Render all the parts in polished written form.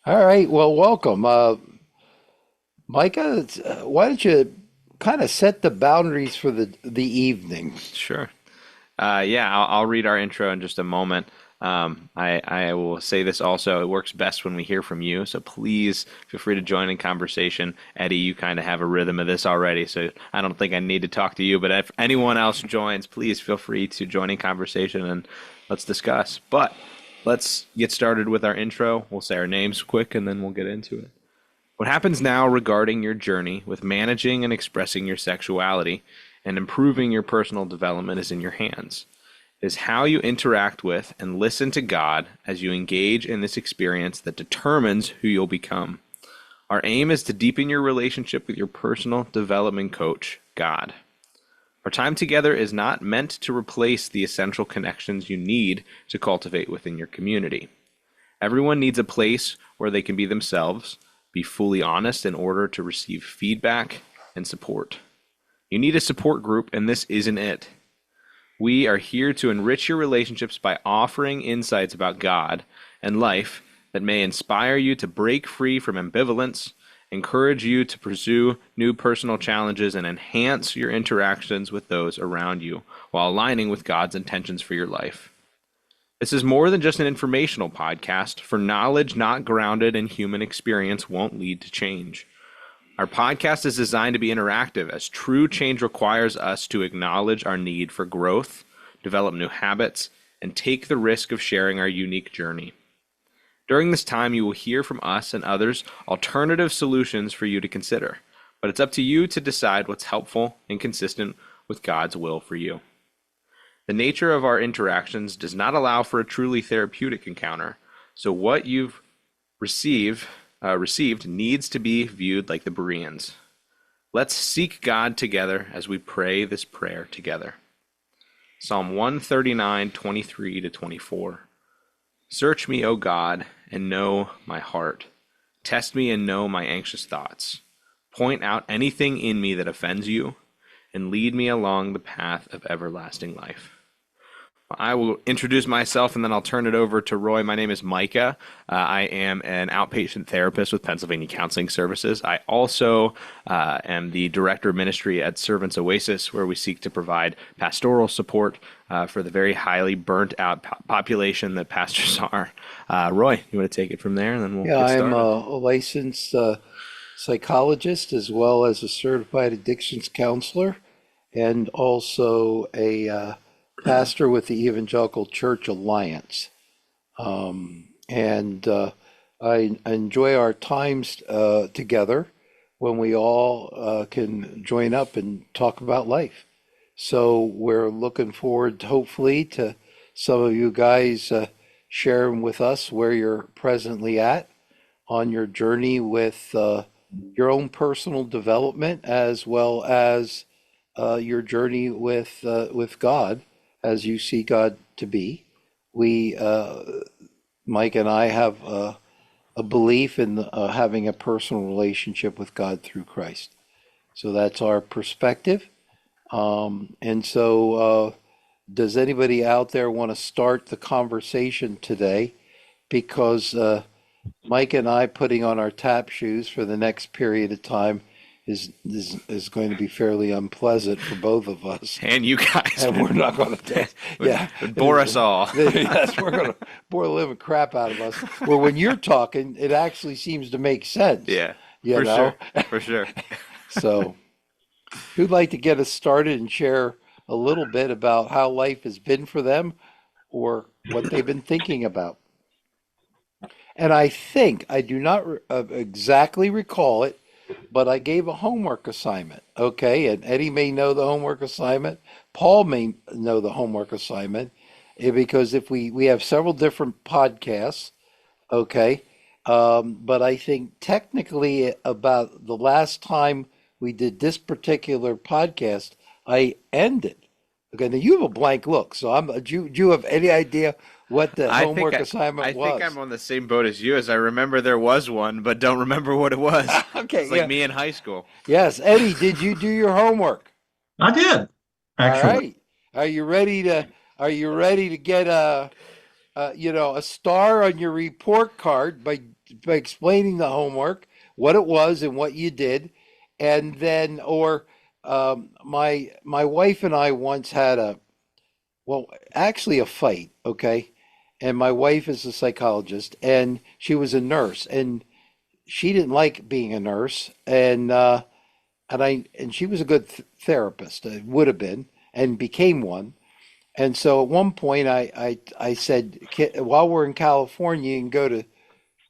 All right. Well, welcome. Micah, why don't you kind of set the boundaries for the evening? Sure. Yeah, I'll read our intro in just a moment. I will say this also. It works best when we hear from you. So please feel free to join in conversation. Eddie, you kind of have a rhythm of this already, so I don't think I need to talk to you. But if anyone else joins, please feel free to join in conversation and let's discuss. But let's get started with our intro. We'll say our names quick and then we'll get into it. What happens now regarding your journey with managing and expressing your sexuality and improving your personal development is in your hands. It is how you interact with and listen to God as you engage in this experience that determines who you'll become. Our aim is to deepen your relationship with your personal development coach, God. Our time together is not meant to replace the essential connections you need to cultivate within your community. Everyone needs a place where they can be themselves, be fully honest in order to receive feedback and support. You need a support group, and this isn't it. We are here to enrich your relationships by offering insights about God and life that may inspire you to break free from ambivalence, encourage you to pursue new personal challenges, and enhance your interactions with those around you while aligning with God's intentions for your life. This is more than just an informational podcast, for knowledge not grounded in human experience won't lead to change. Our podcast is designed to be interactive, as true change requires us to acknowledge our need for growth, develop new habits, and take the risk of sharing our unique journey. During this time, you will hear from us and others alternative solutions for you to consider, but it's up to you to decide what's helpful and consistent with God's will for you. The nature of our interactions does not allow for a truly therapeutic encounter, so what you've received needs to be viewed like the Bereans. Let's seek God together as we pray this prayer together. Psalm 139, 23 to 24. Search me, O God, and know my heart. Test me and know my anxious thoughts. Point out anything in me that offends you, and lead me along the path of everlasting life. I will introduce myself and then I'll turn it over to Roy. My name is Micah. I am an outpatient therapist with Pennsylvania Counseling Services. I also am the director of ministry at Servants Oasis, where we seek to provide pastoral support for the very highly burnt out population that pastors are. Roy, you want to take it from there and then we'll Yeah, get I'm started? a licensed psychologist as well as a certified addictions counselor, and also a pastor with the Evangelical Church Alliance. And I enjoy our times together when we all can join up and talk about life. So we're looking forward, hopefully, to some of you guys sharing with us where you're presently at on your journey with your own personal development, as well as your journey with God as you see God to be. We, Mike and I, have a belief in having a personal relationship with God through Christ. So that's our perspective. And so, does anybody out there want to start the conversation today? Because Mike and I putting on our tap shoes for the next period of time is going to be fairly unpleasant for both of us. And you guys And we're not going to, would, yeah, would bore us all. yes, we're going to bore the living crap out of us. Where when you're talking, it actually seems to make sense, Yeah, you for know? sure. For sure. So, who'd like to get us started and share a little bit about how life has been for them or what they've been thinking about? And I think, I do not exactly recall it, but I gave a homework assignment. Okay. And Eddie may know the homework assignment. Paul may know the homework assignment, because if we have several different podcasts. Okay. But I think technically about the last time we did this particular podcast, I ended. Okay. Now you have a blank look. So do you have any idea what the I think homework I, I assignment think I'm was? on the same boat as you, as I remember there was one, but don't remember what it was. Okay. It's like Yeah. me in high school. Yes. Eddie, did you do your homework? I did, All actually. right. Are you ready to get a star on your report card by by explaining the homework, what it was and what you did, and then or my wife and I once had actually a fight, okay? And my wife is a psychologist, and she was a nurse, and she didn't like being a nurse, and she was a good therapist, would have been, and became one. And so at one point, I said, while we're in California, you can go to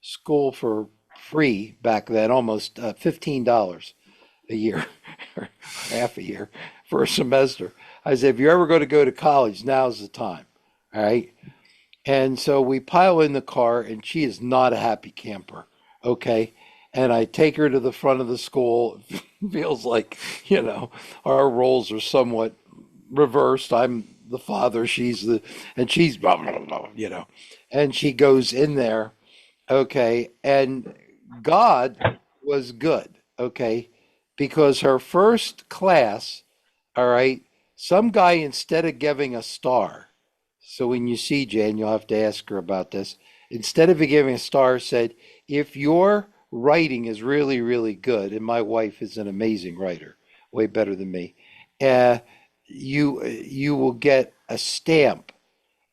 school for free back then, almost $15 a year, or half a year for a semester. I said, if you're ever going to go to college, now's the time. All right. And so we pile in the car, and she is not a happy camper. Okay. And I take her to the front of the school. It feels like, our roles are somewhat reversed. I'm the father, and she's blah, blah, blah, and she goes in there. Okay. And God was good. Okay. Because her first class, all right, some guy, instead of giving a star, so when you see Jan, you'll have to ask her about this. Instead of giving a star, said, if your writing is really, really good, and my wife is an amazing writer, way better than me, uh, you will get a stamp,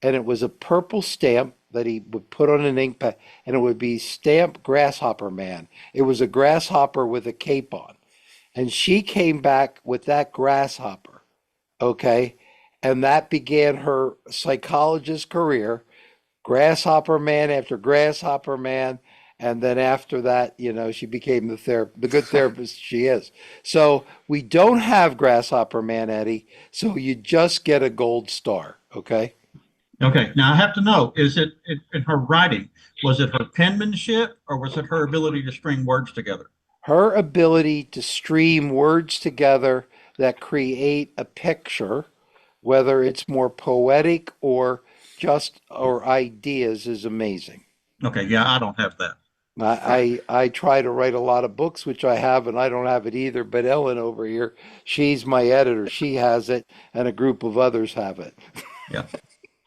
and it was a purple stamp that he would put on an ink pad, and it would be stamped Grasshopper Man. It was a grasshopper with a cape on, and she came back with that grasshopper. Okay, and that began her psychologist career, grasshopper man after grasshopper man, and then after that, she became the good therapist she is. So we don't have grasshopper man, Eddie. So you just get a gold star. Okay. Okay, now I have to know, is it in her writing? Was it her penmanship or was it her ability to string words together? Her ability to stream words together that create a picture, whether it's more poetic or ideas, is amazing. Okay, yeah, I don't have that. I try to write a lot of books, which I have, and I don't have it either. But Ellen over here, she's my editor. She has it, and a group of others have it. Yeah.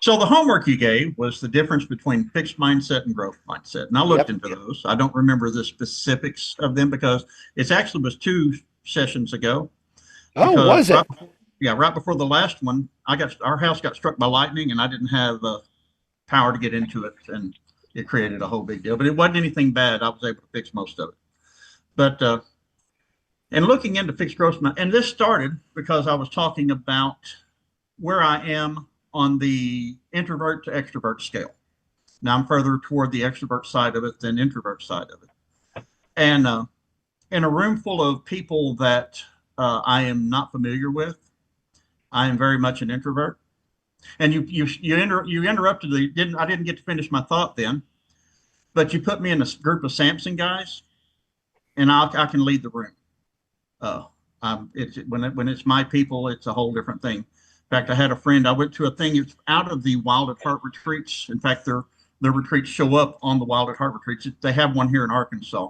So the homework you gave was the difference between fixed mindset and growth mindset. And I looked Yep. into those. I don't remember the specifics of them because it actually was two sessions ago. Oh, Because was it? right before the last one, our house got struck by lightning, and I didn't have power to get into it, and it created a whole big deal. But it wasn't anything bad. I was able to fix most of it. But and looking into fixed growth, and this started because I was talking about where I am on the introvert to extrovert scale. Now I'm further toward the extrovert side of it than introvert side of it. And in a room full of people that I am not familiar with, I am very much an introvert. And you interrupted I didn't get to finish my thought then, but you put me in a group of Samson guys, and I can lead the room. Uh, when it's my people, it's a whole different thing. In fact, I had a friend. I went to a thing. It's out of the Wild at Heart retreats. In fact, their retreats show up on the Wild at Heart retreats. They have one here in Arkansas,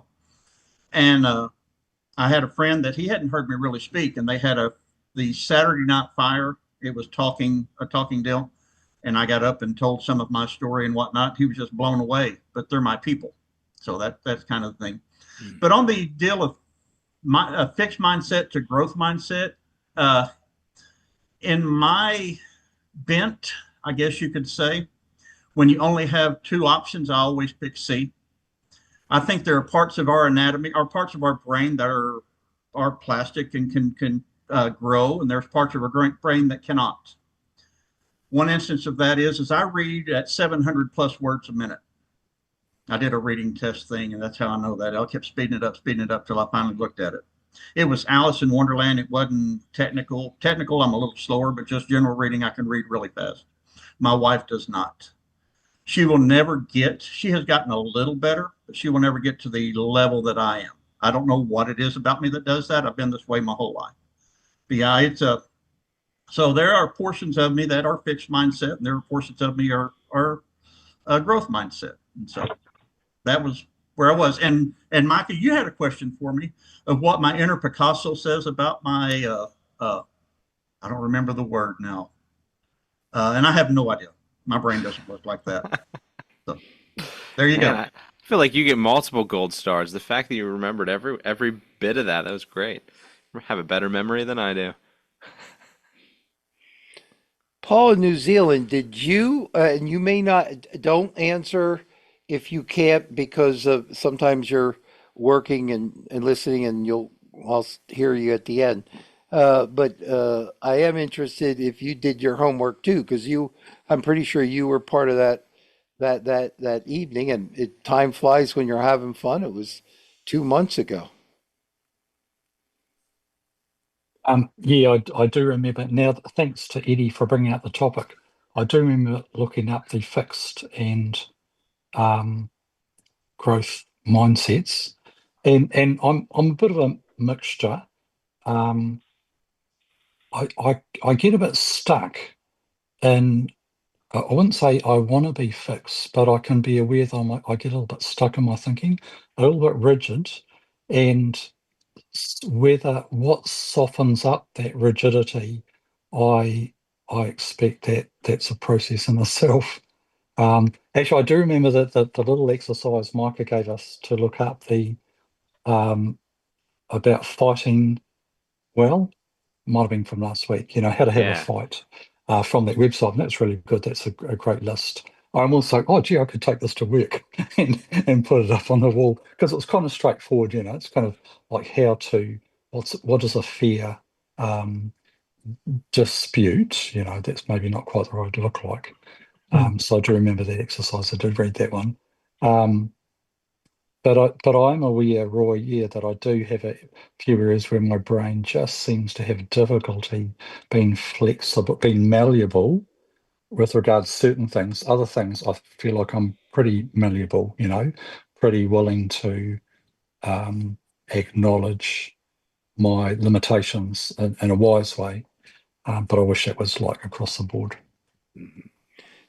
and I had a friend that he hadn't heard me really speak, and they had the Saturday Night Fire. It was a talking deal, and I got up and told some of my story and whatnot. He was just blown away. But they're my people, so that's kind of the thing. Mm. But on the deal of a fixed mindset to growth mindset, uh, in my bent, I guess you could say, when you only have two options, I always pick C. I think there are parts of our anatomy, or parts of our brain that are plastic and can grow, and there's parts of our brain that cannot. One instance of that is I read at 700 plus words a minute. I did a reading test thing, and that's how I know that. I kept speeding it up till I finally looked at it. It was Alice in Wonderland. It wasn't technical. Technical, I'm a little slower, but just general reading, I can read really fast. My wife does not. She has gotten a little better, but she will never get to the level that I am. I don't know what it is about me that does that. I've been this way my whole life. But yeah, so there are portions of me that are fixed mindset, and there are portions of me are a growth mindset. And so that was where I was. And Micah, you had a question for me of what my inner Picasso says about my I don't remember the word now, and I have no idea. My brain doesn't work like that. So there you Man, go. feel like you get multiple gold stars. The fact that you remembered every bit of that, that was great. You have a better memory than I do. Paul in New Zealand, did you, and you may not, don't answer if you can't because sometimes you're working and listening and I'll hear you at the end. But I am interested if you did your homework too, because I'm pretty sure you were part of that evening and time flies when you're having fun. It was 2 months ago. Yeah, I do remember now. Thanks to Eddie for bringing up the topic. I do remember looking up the fixed and um, growth mindsets, and I'm a bit of a mixture. Um, I get a bit stuck in. I wouldn't say I want to be fixed, but I can be aware that I get a little bit stuck in my thinking, a little bit rigid, and whether what softens up that rigidity, I I expect that's a process in itself. Actually, I do remember that the little exercise Micah gave us to look up the um, about fighting well, might have been from last week, how to have a Yeah. fight from that website. And that's really good. That's a great list. I'm also, oh, gee, I could take this to work and put it up on the wall because it's kind of straightforward. It's kind of like what is a fair um, dispute? That's maybe not quite the right to look like. So I do remember that exercise. I did read that one. Um, but I'm aware, Roy, yeah, that I do have a few areas where my brain just seems to have difficulty being flexible, being malleable with regards to certain things. Other things, I feel like I'm pretty malleable, pretty willing to um, acknowledge my limitations in a wise way. But I wish that was like across the board.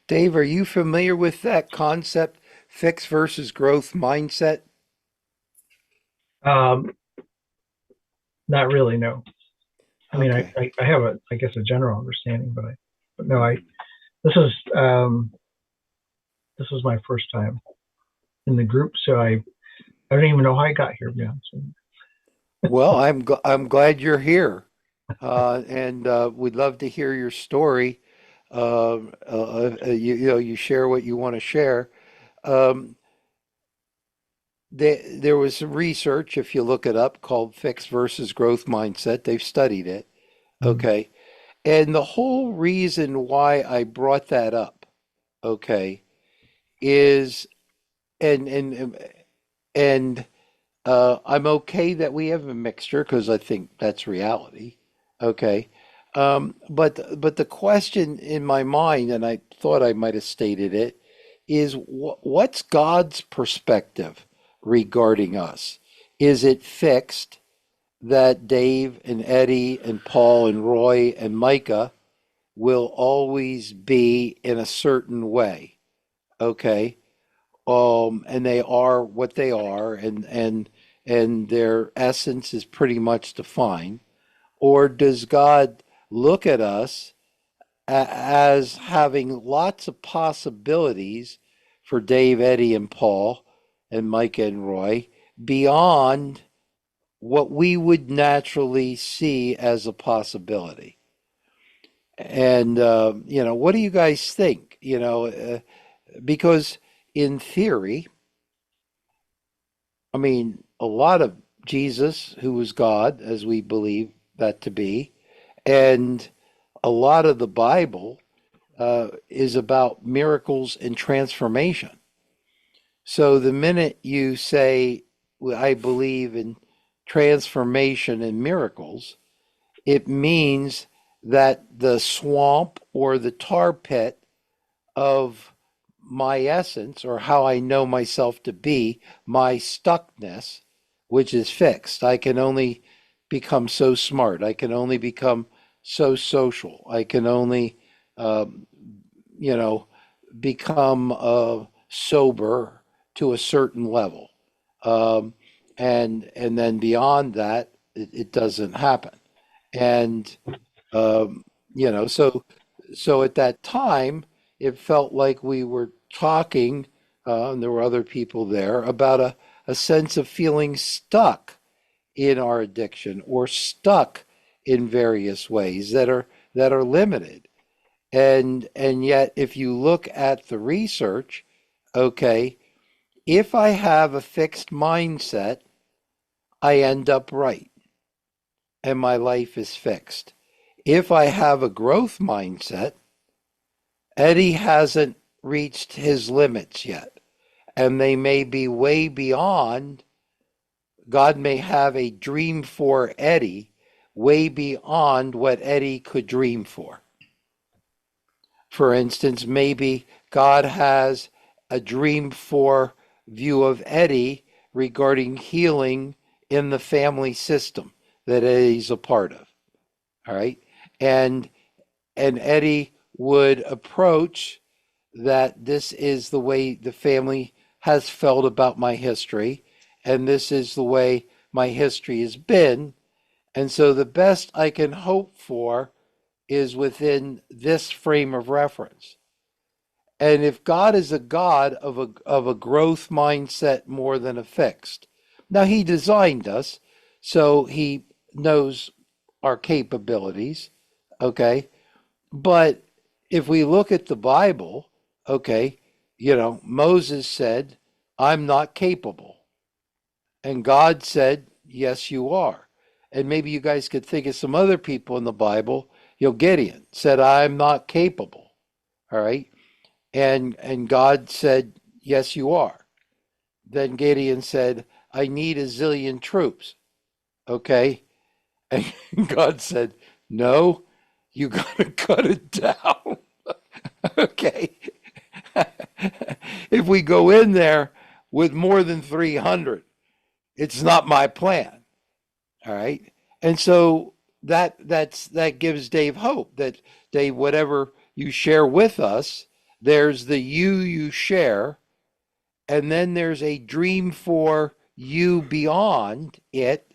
Dave, are you familiar with that concept, fix versus growth mindset? Um, Not really, no. I mean, Okay. I have I guess, a general understanding, but no, this is, this was my first time in the group, so I don't even know how I got here, to be honest with you. Well, I'm glad you're here, and we'd love to hear your story. You share what you want to share. Um, there was some research, if you look it up, called fixed versus growth mindset. They've studied it. Mm. Okay, and the whole reason why I brought that up, okay, is and I'm okay that we have a mixture because I think that's reality. Okay. But the question in my mind, and I thought I might have stated it, is what's God's perspective regarding us? Is it fixed that Dave and Eddie and Paul and Roy and Micah will always be in a certain way? Okay. And they are what they are, and their essence is pretty much defined. Or does God look at us as having lots of possibilities for Dave, Eddie, and Paul, and Micah and Roy beyond what we would naturally see as a possibility? And what do you guys think? Because in theory, I mean, a lot of Jesus, who was God, as we believe that to be, and a lot of the Bible is about miracles and transformation. So the minute you say, "Well, I believe in transformation and miracles," it means that the swamp or the tar pit of my essence or how I know myself to be, my stuckness, which is fixed. I can only become so smart. I can only become so social. I can only, um, you know, become sober to a certain level. Um, and then beyond that, it doesn't happen. And um, so at that time, it felt like we were talking and there were other people there, about a sense of feeling stuck in our addiction or stuck in various ways that are limited. And yet, if you look at the research, okay, if I have a fixed mindset, I end up right and my life is fixed. If I have a growth mindset, Eddie hasn't reached his limits yet, and they may be way beyond. God may have a dream for Eddie way beyond what Eddie could dream for. For instance, maybe God has a dream for view of Eddie regarding healing in the family system that Eddie's a part of. All right. And Eddie would approach that this is the way the family has felt about my history, and this is the way my history has been. And so the best I can hope for is within this frame of reference. And if God is a God of a growth mindset more than a fixed, now he designed us, so he knows our capabilities, okay? But if we look at the Bible, okay, Moses said, I'm not capable. And God said, yes, you are. And maybe you guys could think of some other people in the Bible. Gideon said, I'm not capable. All right. And God said, yes, you are. Then Gideon said, I need a zillion troops. Okay. And God said, no, you got to cut it down. Okay. If we go in there with more than 300, it's not my plan. All right. And so that gives Dave hope that Dave, whatever you share with us, there's the you share, and then there's a dream for you beyond it.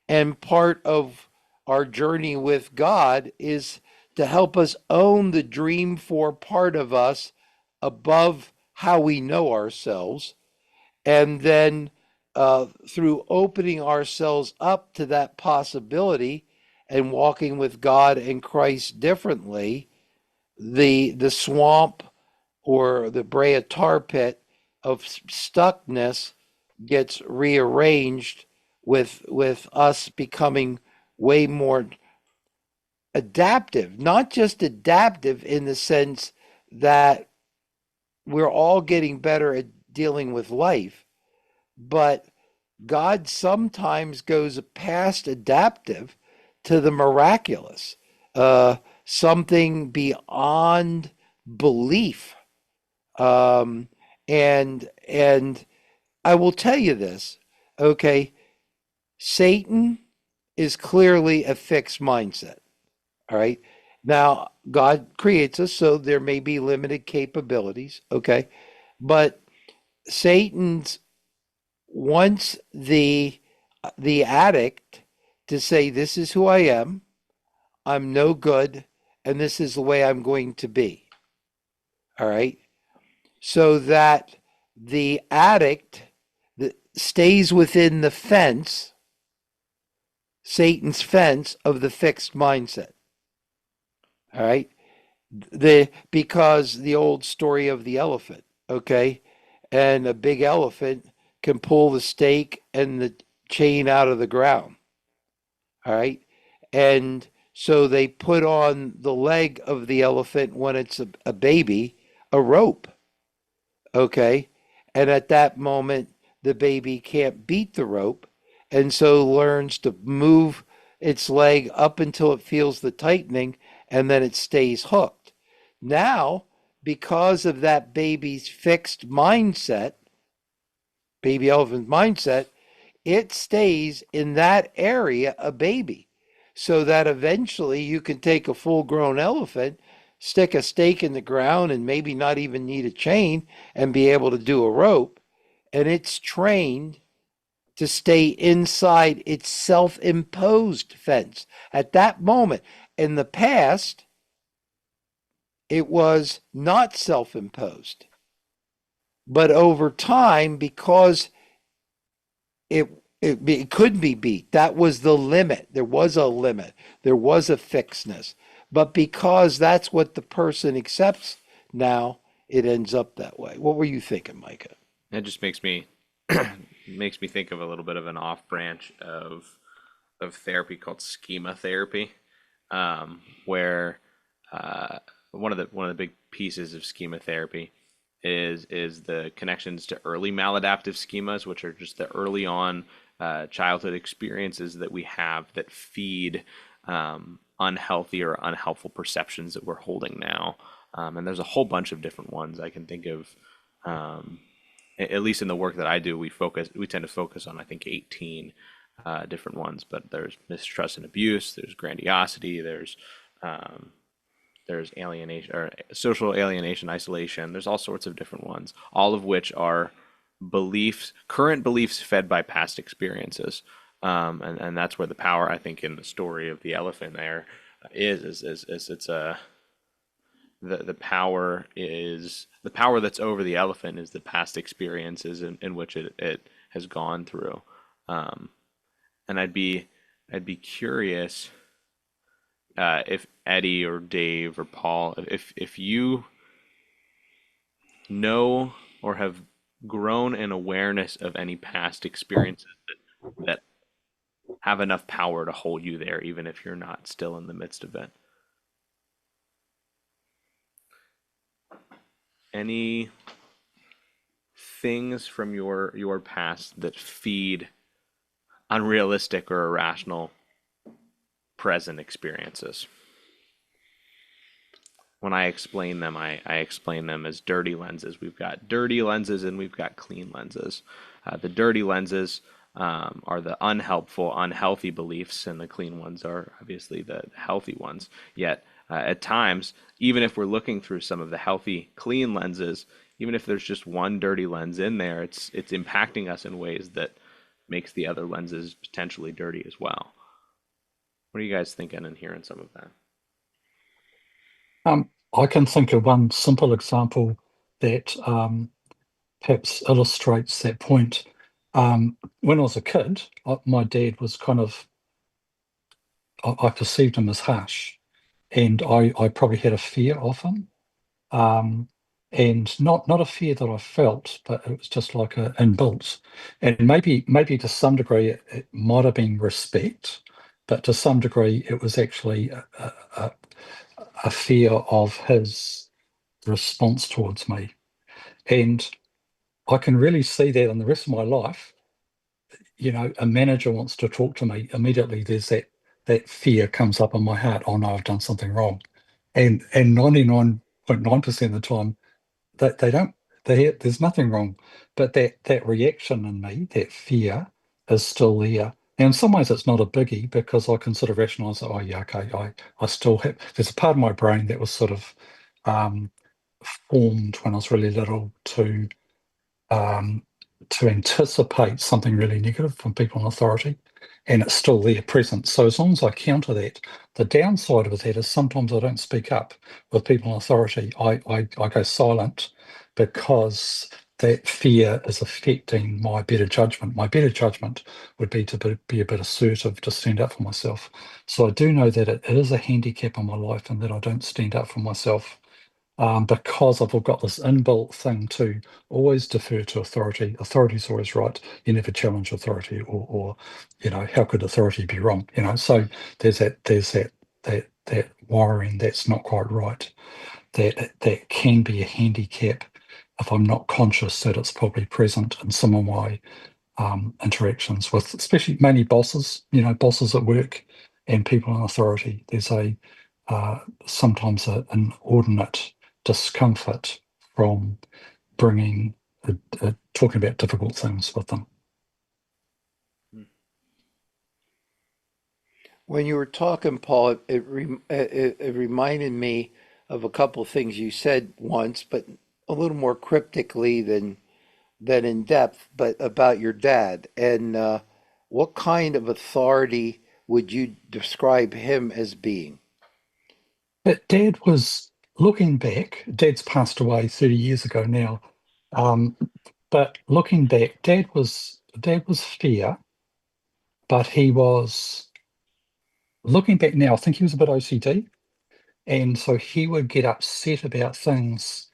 And part of our journey with God is to help us own the dream for part of us above how we know ourselves. And then through opening ourselves up to that possibility and walking with God and Christ differently, the swamp or the Brea tar pit of stuckness gets rearranged with us becoming way more adaptive, not just adaptive in the sense that we're all getting better at dealing with life, but God sometimes goes past adaptive to the miraculous, something beyond belief. Um, and I will tell you this, okay? Satan is clearly a fixed mindset. All right. Now, God creates us, so there may be limited capabilities. Okay. But Satan's wants the addict to say, this is who I am, I'm no good, and this is the way I'm going to be. All right. So that the addict that stays within the fence, Satan's fence of the fixed mindset. All right. Because the old story of the elephant, okay? And a big elephant can pull the stake and the chain out of the ground. All right. And so they put on the leg of the elephant when it's a baby, a rope. Okay. And at that moment, the baby can't beat the rope, and so learns to move its leg up until it feels the tightening, and then it stays hooked. Now, because of that baby's fixed mindset, baby elephant mindset, it stays in that area a baby, so that eventually you can take a full grown elephant, stick a stake in the ground, and maybe not even need a chain and be able to do a rope. And it's trained to stay inside its self imposed fence. At that moment, in the past, it was not self imposed. But over time, because it couldn't be beat, that was the limit. There was a limit. There was a fixedness. But because that's what the person accepts now, it ends up that way. What were you thinking, Micah? It just makes me think of a little bit of an off branch of therapy called schema therapy, where one of the big pieces of schema therapy is the connections to early maladaptive schemas, which are just the early on childhood experiences that we have that feed unhealthy or unhelpful perceptions that we're holding now. And there's a whole bunch of different ones I can think of. Um, at least in the work that I do, we tend to focus on I think 18 different ones. But there's mistrust and abuse, there's grandiosity, um, there's alienation or social alienation, isolation. There's all sorts of different ones, all of which are current beliefs fed by past experiences. And that's where the power, I think, in the story of the elephant there is it's a the power that's over the elephant is the past experiences in which it has gone through. Um, and I'd be curious if Eddie or Dave or Paul, if you know or have grown an awareness of any past experiences that have enough power to hold you there, even if you're not still in the midst of it. Any things from your past that feed unrealistic or irrational present experiences? When I explain them, I explain them as dirty lenses. We've got dirty lenses and we've got clean lenses. The dirty lenses are the unhelpful, unhealthy beliefs, and the clean ones are obviously the healthy ones. Yet, at times, even if we're looking through some of the healthy, clean lenses, even if there's just one dirty lens in there, it's impacting us in ways that makes the other lenses potentially dirty as well. What are you guys thinking and hearing some of that? I can think of one simple example that perhaps illustrates that point. When I was a kid, my dad was kind of, I perceived him as harsh, and I probably had a fear of him. Um, and not a fear that I felt, but it was just like a inbuilt. And maybe to some degree it might have been respect, but to some degree it was actually a, a fear of his response towards me. And I can really see that in the rest of my life. A manager wants to talk to me, immediately there's that fear comes up in my heart. Oh no, I've done something wrong. And 99.9% of the time they don't, there's nothing wrong. But that reaction in me, that fear, is still there. And in some ways it's not a biggie because I can sort of rationalize that, oh yeah, okay, I still have, there's a part of my brain that was sort of um, formed when I was really little um, to anticipate something really negative from people in authority, and it's still there present. So as long as I counter that, the downside of that is sometimes I don't speak up with people in authority. I go silent because that fear is affecting my better judgment. My better judgment would be to be a bit assertive, to stand up for myself. So I do know that it is a handicap in my life and that I don't stand up for myself because I've got this inbuilt thing to always defer to authority. Authority's always right. You never challenge authority, or how could authority be wrong? So there's that wiring that's not quite right. That can be a handicap if I'm not conscious that it's probably present in some of my interactions with, especially mainly bosses. Bosses at work and people in authority. There's sometimes an inordinate discomfort from bringing talking about difficult things with them. When you were talking, Paul, it reminded me of a couple of things you said once, but a little more cryptically than in depth, but about your dad. And what kind of authority would you describe him as being? But Dad was looking back. Dad's passed away 30 years ago now. But looking back, Dad was fair, but he was, looking back now, I think he was a bit OCD. And so he would get upset about things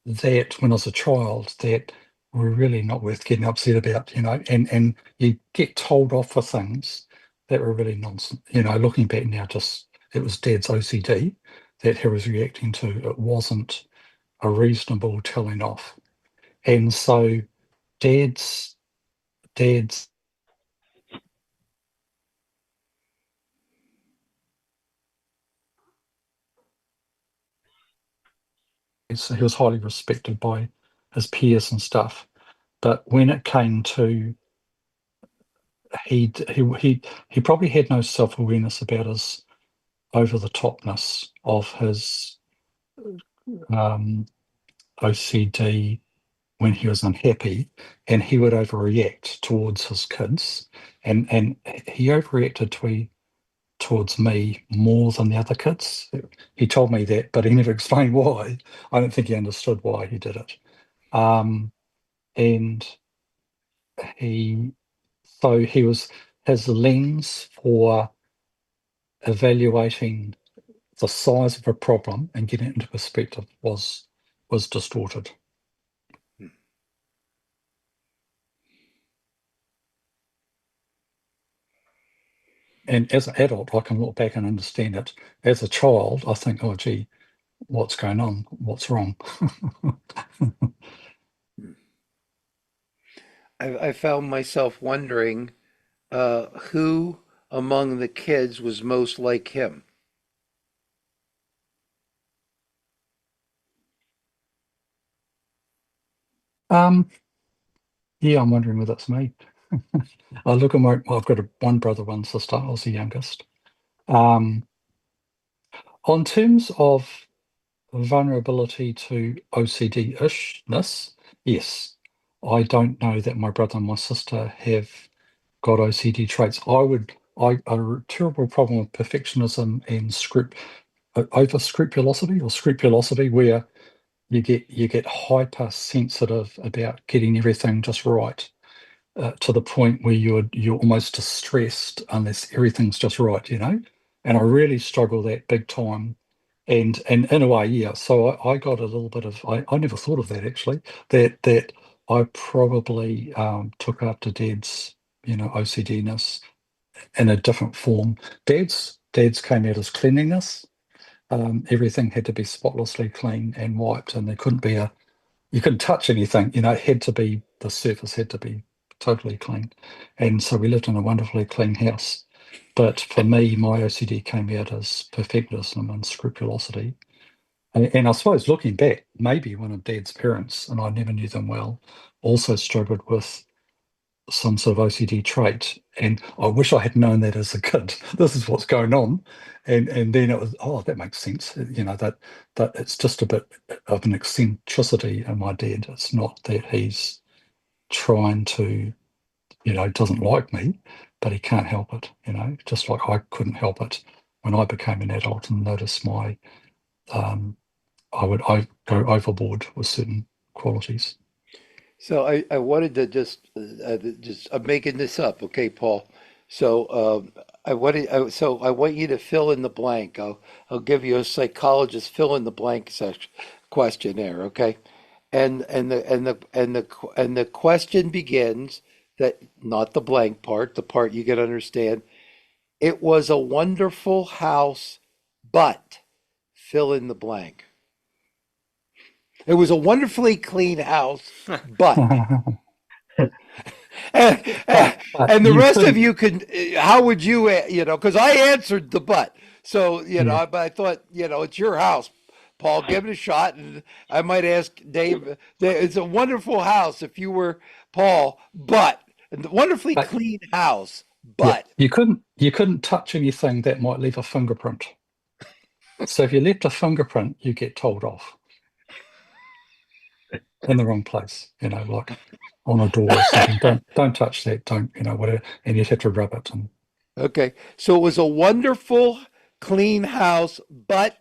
that when I was a child that were really not worth getting upset about, and you get told off for things that were really nonsense. Looking back now, just it was Dad's OCD that he was reacting to. It wasn't a reasonable telling off. And so Dad's so he was highly respected by his peers and stuff. But when it came to he probably had no self-awareness about his over the topness of his OCD when he was unhappy, and he would overreact towards his kids, and he overreacted towards me more than the other kids. He told me that, but he never explained why. I don't think he understood why he did it. And he so he was his lens for evaluating the size of a problem and getting it into perspective was distorted. And as an adult, I can look back and understand it. As a child, I think, oh, gee, what's going on? What's wrong? I found myself wondering who among the kids was most like him. um, yeah, I'm wondering whether it's me. I look at I've got one brother, one sister. I was the youngest. Um, on terms of vulnerability to OCD-ishness, yes. I don't know that my brother and my sister have got OCD traits. I a terrible problem with perfectionism and over scrupulosity, where you get hypersensitive about getting everything just right, to the point where you're almost distressed unless everything's just right, And I really struggle that big time. And in a way, yeah. So I got a little bit of I never thought of that actually. That I probably took after Dad's, OCDness in a different form. Dad's came out as cleanliness. Everything had to be spotlessly clean and wiped, and there couldn't be you couldn't touch anything. It had to be, the surface had to be totally clean. And so we lived in a wonderfully clean house. But for me, my OCD came out as perfectionism and scrupulosity. And I suppose looking back, maybe one of Dad's parents, and I never knew them well, also struggled with some sort of OCD trait. And I wish I had known that as a kid. This is what's going on. And then it was, oh, that makes sense. That it's just a bit of an eccentricity in my dad. It's not that he's trying to, doesn't like me, but he can't help it, just like I couldn't help it when I became an adult and noticed I go overboard with certain qualities. So I wanted to I'm making this up, okay, Paul. So I want you to fill in the blank. I'll give you a psychologist fill in the blank section questionnaire, okay? And the question begins, that not the blank part, the part you can understand. It was a wonderful house, but fill in the blank. It was a wonderfully clean house, but. And, and the You rest of couldn't, you can, how would you, because I answered the but. So, yeah, but I thought, it's your house, Paul, give it a shot. And I might ask Dave, it's a wonderful house if you were Paul, but, and the wonderfully but clean house, yeah, but. you couldn't touch anything that might leave a fingerprint. So if you left a fingerprint, you get told off in the wrong place, like on a door or something. Don't touch that, don't, whatever. And you'd have to rub it. And Okay. So it was a wonderful clean house, but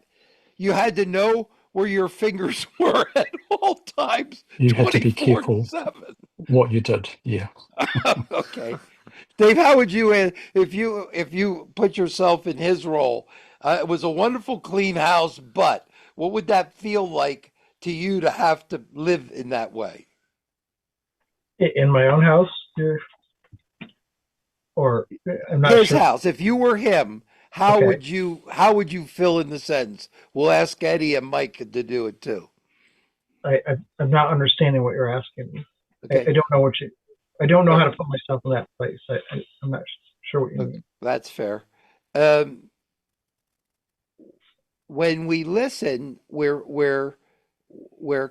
you had to know where your fingers were at all times, You had to be 24/7. what you did. Yeah. Okay. Dave, how would you, if you put yourself in his role? It was a wonderful, clean house, but what would that feel like to you to have to live in that way? In my own house, or I'm not His sure. house. If you were him, Okay. how would you fill in the sentence? We'll ask Eddie and Mike to do it too. I'm not understanding what you're asking me. I Okay. don't know what you. I don't know how to put myself in that place. I'm not sure what you mean. That's fair. Um, when we listen, we're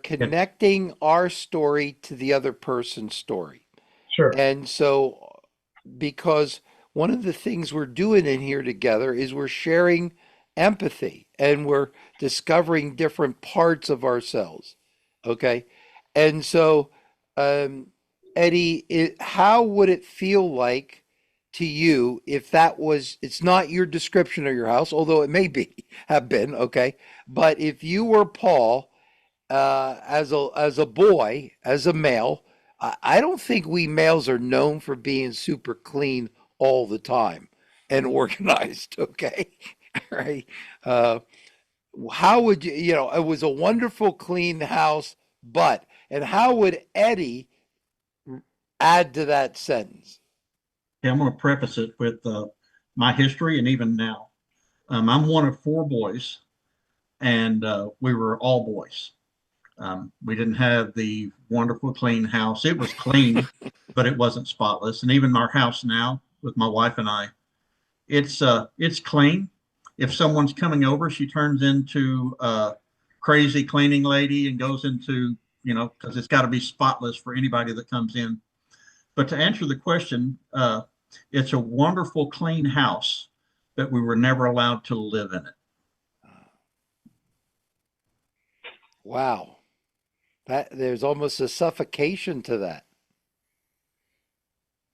connecting our story to the other person's story. Sure. And so, because one of the things we're doing in here together is we're sharing empathy and we're discovering different parts of ourselves. Okay. And so, um, Eddie, how would it feel like to you if that was, it's not your description of your house, although it may be, have been, okay? But if you were Paul, as a boy, as a male, I don't think we males are known for being super clean all the time and organized. Okay, right? Uh, how would you? You know, it was a wonderful, clean house, but and how would Eddie add to that sentence? Yeah, I'm going to preface it with my history and even now. I'm one of four boys, and we were all boys. We didn't have the wonderful clean house. It was clean, but it wasn't spotless. And even our house now, with my wife and I, it's clean. If someone's coming over, she turns into a crazy cleaning lady and goes into, because it's got to be spotless for anybody that comes in. But to answer the question, it's a wonderful clean house, but we were never allowed to live in it. Wow, that there's almost a suffocation to that.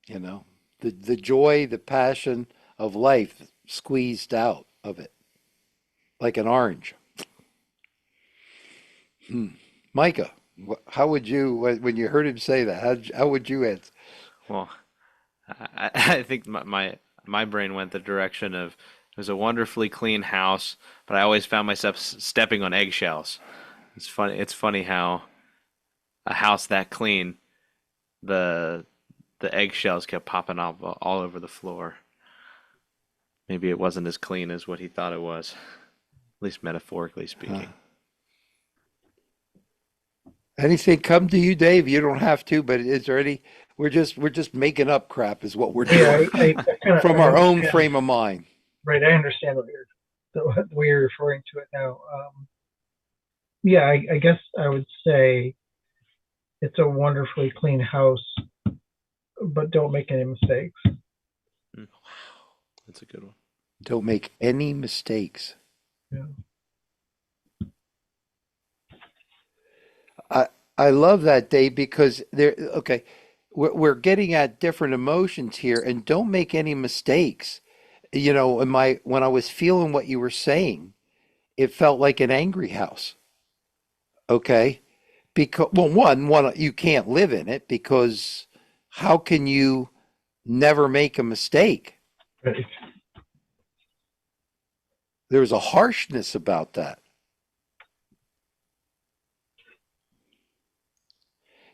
You know, the joy, the passion of life squeezed out of it like an orange. Hmm. Micah, how would you, when you heard him say that, how would you answer? Well, I think my brain went the direction of it was a wonderfully clean house, but I always found myself stepping on eggshells. It's funny. It's funny how a house that clean, the the eggshells kept popping off all over the floor. Maybe it wasn't as clean as what he thought it was, at least metaphorically Huh. speaking. Anything come to you, Dave? You don't have to, but is there any? We're just making up crap, is what we're Yeah, doing I kind of from I our own understand. frame of mind. Right, I understand the way you're referring to it now. Yeah, I guess I would say it's a wonderfully clean house, but don't make any mistakes. Mm, that's a good one. Don't make any mistakes. Yeah. I I love that, Dave, because there. Okay, we're getting at different emotions here, and don't make any mistakes. You know, when I was feeling what you were saying, it felt like an angry house. Okay, because well, one you can't live in it because how can you never make a mistake? Right. There's a harshness about that.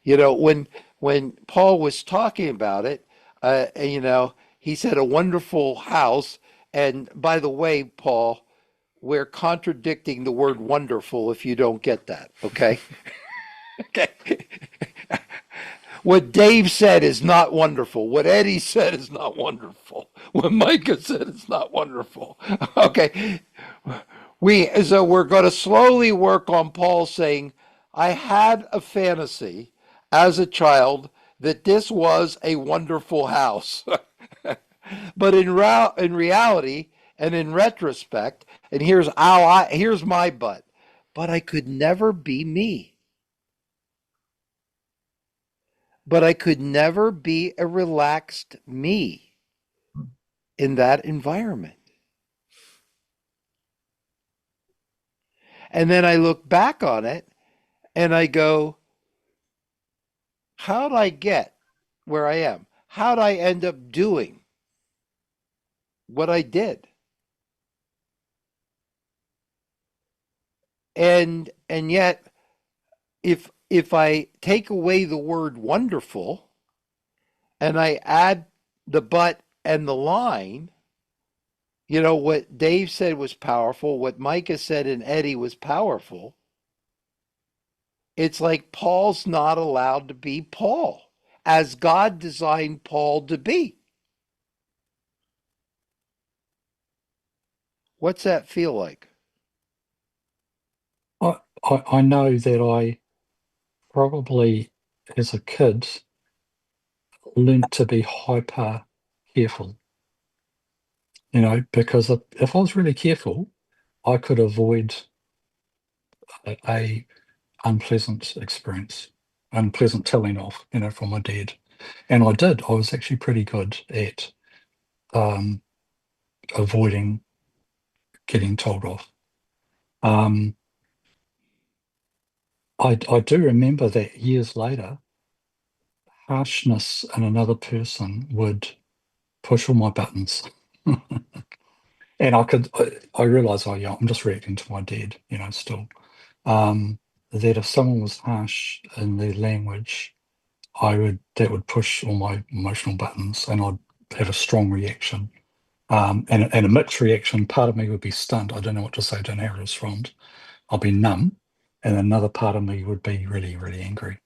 You know, when Paul was talking about it, he said a wonderful house. And by the way, Paul, we're contradicting the word wonderful if you don't get that. Okay. Okay. What Dave said is not wonderful. What Eddie said is not wonderful. What Micah said is not wonderful. Okay. We're going to slowly work on Paul saying, I had a fantasy as a child that this was a wonderful house. But in reality and in retrospect, and here's my but I could never be me. But I could never be a relaxed me in that environment. And then I look back on it and I go, how'd I get where I am? How'd I end up doing what I did? And yet, if I take away the word wonderful and I add the but and the line, what Dave said was powerful, what Micah said and Eddie was powerful. It's like Paul's not allowed to be Paul as God designed Paul to be. What's that feel like? I know that I probably, as a kid, learned to be hyper careful, because if I was really careful, I could avoid a unpleasant experience, unpleasant telling off, from my dad. And I did. I was actually pretty good at um, avoiding getting told off. Um, I do remember that years later, harshness in another person would push all my buttons. And I realized, oh yeah, I'm just reacting to my dad, still. Um, that if someone was harsh in their language, that would push all my emotional buttons and I'd have a strong reaction. And a mixed reaction. Part of me would be stunned. I don't know what to say, don't know how to respond. I'll be numb. And another part of me would be really, really angry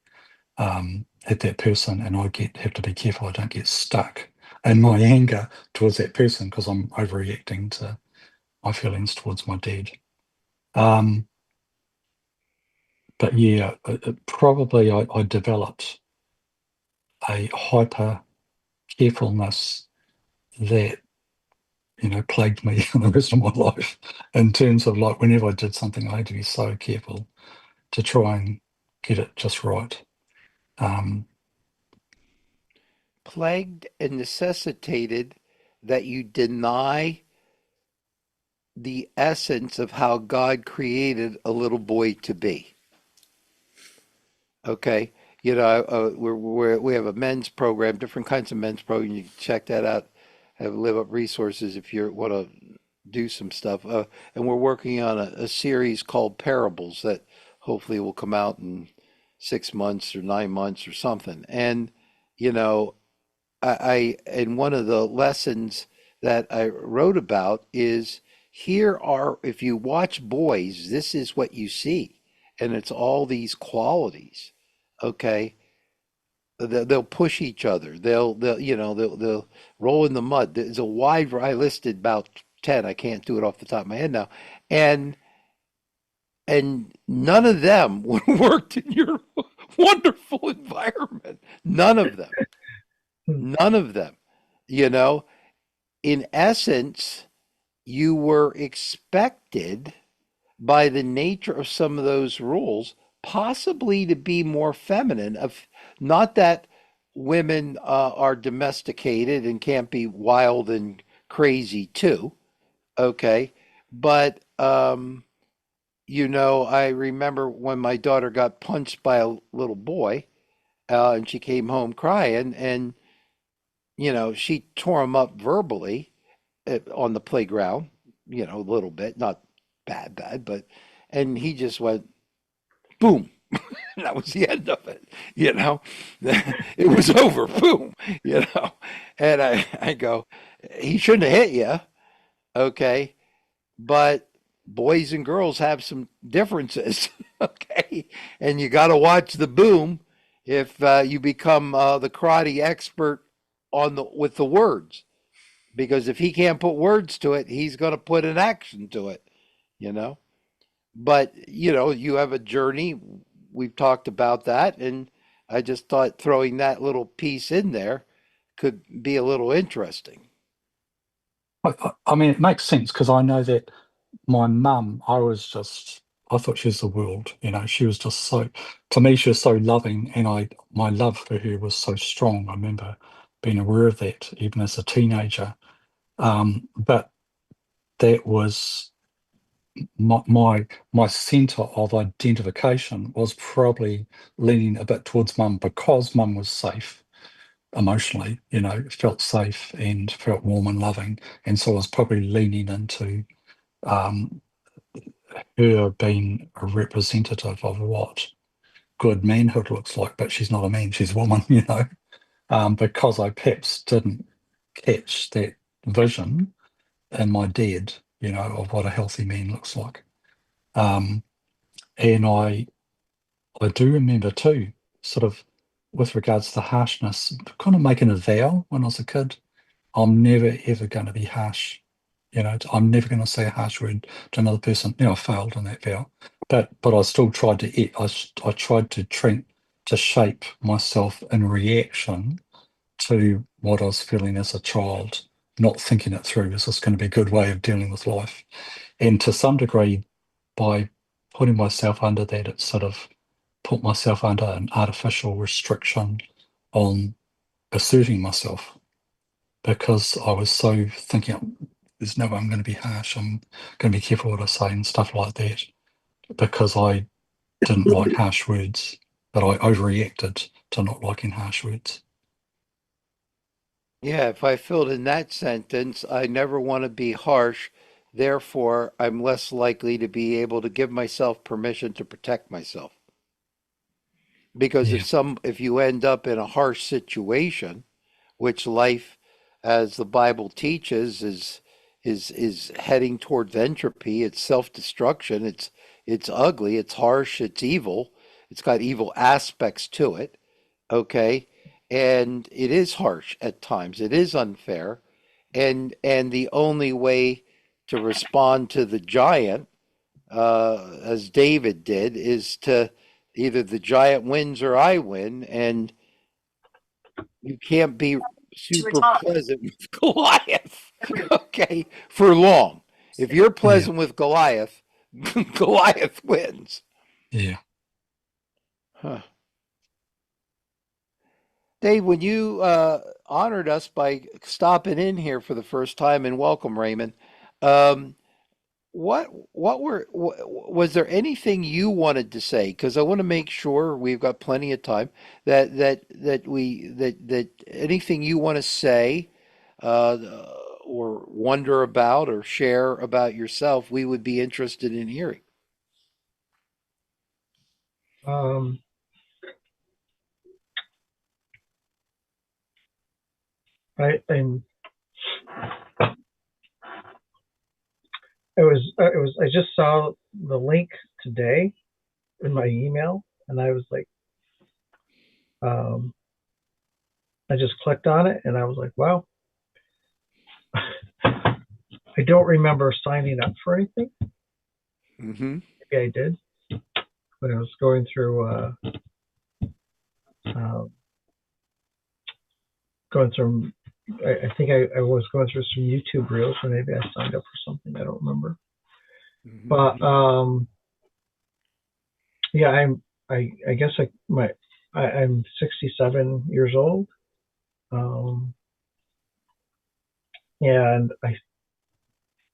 at that person. And have to be careful I don't get stuck in my anger towards that person because I'm overreacting to my feelings towards my dad. But yeah, probably I developed a hyper carefulness that plagued me in the rest of my life in terms of like whenever I did something, I had to be so careful to try and get it just right. Um, Plagued and necessitated that you deny the essence of how God created a little boy to be. Okay. We have a men's program, different kinds of men's program. You can check that out. Have LiveUp resources if you want to do some stuff. And we're working on a series called Parables that hopefully will come out in 6 months or 9 months or something. And, you know, and one of the lessons that I wrote about is if you watch boys, this is what you see. And it's all these qualities. Okay. They'll push each other. They'll roll in the mud. There's a wide. I listed about 10. I can't do it off the top of my head now, and none of them would have worked in your wonderful environment. None of them. None of them. You know, in essence, you were expected by the nature of some of those rules, possibly to be more feminine. Of not that women are domesticated and can't be wild and crazy too. Okay, but I remember when my daughter got punched by a little boy, and she came home crying, and she tore him up verbally on the playground. A little bit, not bad, but and he just went boom. That was the end of it. You know, it was over. Boom. And I go, he shouldn't have hit you. Okay. But boys and girls have some differences. Okay. And you got to watch the boom if you become the karate expert with the words, because if he can't put words to it, he's going to put an action to it, you know? But you have a journey. We've talked about that, and I just thought throwing that little piece in there could be a little interesting. I mean, it makes sense because I know that my mum, I thought she was the world. She was just to me, she was so loving, and my love for her was so strong. I remember being aware of that even as a teenager. But that was my center of identification was probably leaning a bit towards mum because mum was safe emotionally, felt safe and felt warm and loving. And so I was probably leaning into um, her being a representative of what good manhood looks like, but she's not a man, she's a woman, because I perhaps didn't catch that vision in my dad, of what a healthy man looks like. Um, and I do remember too, sort of with regards to harshness, kind of making a vow when I was a kid. I'm never ever going to be harsh. I'm never going to say a harsh word to another person. I failed on that vow, but I still tried to eat. I tried to shape myself in reaction to what I was feeling as a child, not thinking it through. Is this going to be a good way of dealing with life? And to some degree, by putting myself under that, it sort of put myself under an artificial restriction on asserting myself because I was so thinking, there's no way I'm going to be harsh. I'm going to be careful what I say and stuff like that because I didn't like harsh words, but I overreacted to not liking harsh words. Yeah, if I filled in that sentence, I never want to be harsh, therefore I'm less likely to be able to give myself permission to protect myself. Because Yeah, if you end up in a harsh situation, which life, as the Bible teaches, is heading towards entropy. It's self-destruction. It's ugly. It's harsh. It's evil. It's got evil aspects to it. Okay, and it is harsh at times. It is unfair, and the only way to respond to the giant, as David did, is to either the giant wins or I win, and you can't be super pleasant with Goliath, okay, for long. If you're yeah, pleasant with Goliath, Goliath wins. yeah. Huh. Dave, when you honored us by stopping in here for the first time, and welcome, Raymond. Um, was there anything you wanted to say? Because I want to make sure we've got plenty of time that anything you want to say, uh, or wonder about or share about yourself, we would be interested in hearing. Um, and I just saw the link today in my email, and I was like, um, I just clicked on it, and I was like, wow, I don't remember signing up for anything. Mm-hmm. Maybe I did when I was going through um, going through. I think I was going through some YouTube reels, or maybe I signed up for something. I don't remember. Mm-hmm. But yeah, I guess I'm 67 years old. Um, and I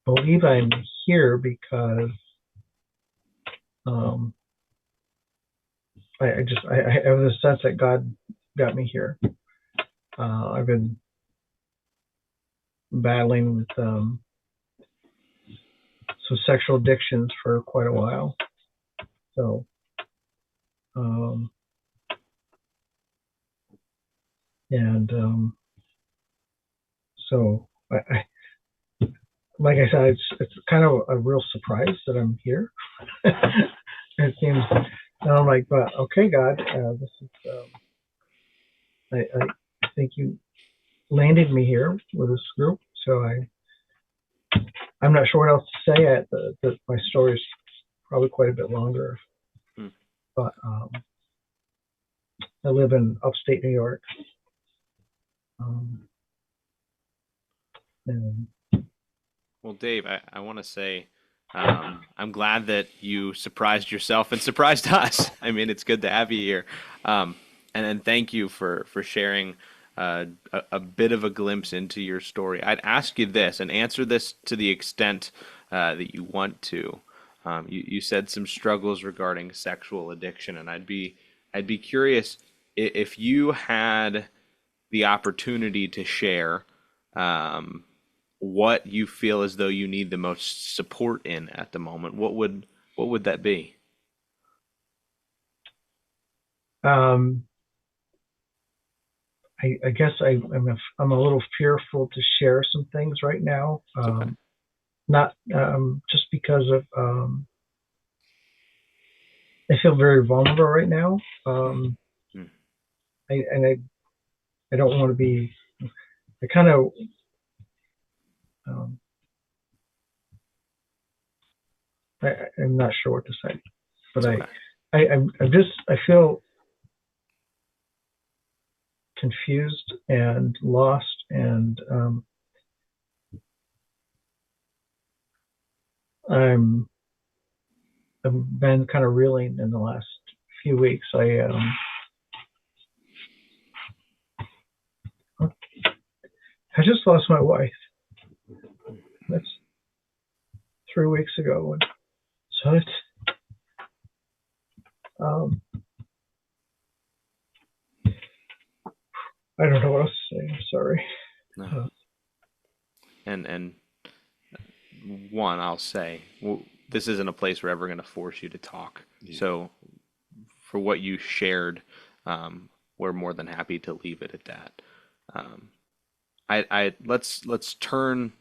believe I'm here because um, I have the sense that God got me here. I've been battling with some sexual addictions for quite a while. So um, and so like I said, it's kind of a real surprise that I'm here. It seems, and I'm like, but okay, God, this is I think you landed me here with this group. So I'm not sure what else to say. My story is probably quite a bit longer, Hmm. but I live in upstate New York. Um, and Well, Dave, I want to say I'm glad that you surprised yourself and surprised us. I mean, it's good to have you here. And then thank you for sharing a bit of a glimpse into your story. I'd ask you this and answer this to the extent that you want to. You said some struggles regarding sexual addiction, and I'd be curious if you had the opportunity to share what you feel as though you need the most support in at the moment. What would that be? Um, I guess I'm a little fearful to share some things right now. It's okay. Not just because of I feel very vulnerable right now. Mm. I don't want to be. I kind of. Um, I'm not sure what to say, but It's okay. I feel confused and lost, and I've been kind of reeling in the last few weeks. I just lost my wife. That's 3 weeks ago, and so it's I don't know what else to say. I'm sorry. No. And one, I'll say, this isn't a place we're ever going to force you to talk. Yeah. So for what you shared, we're more than happy to leave it at that. Let's turn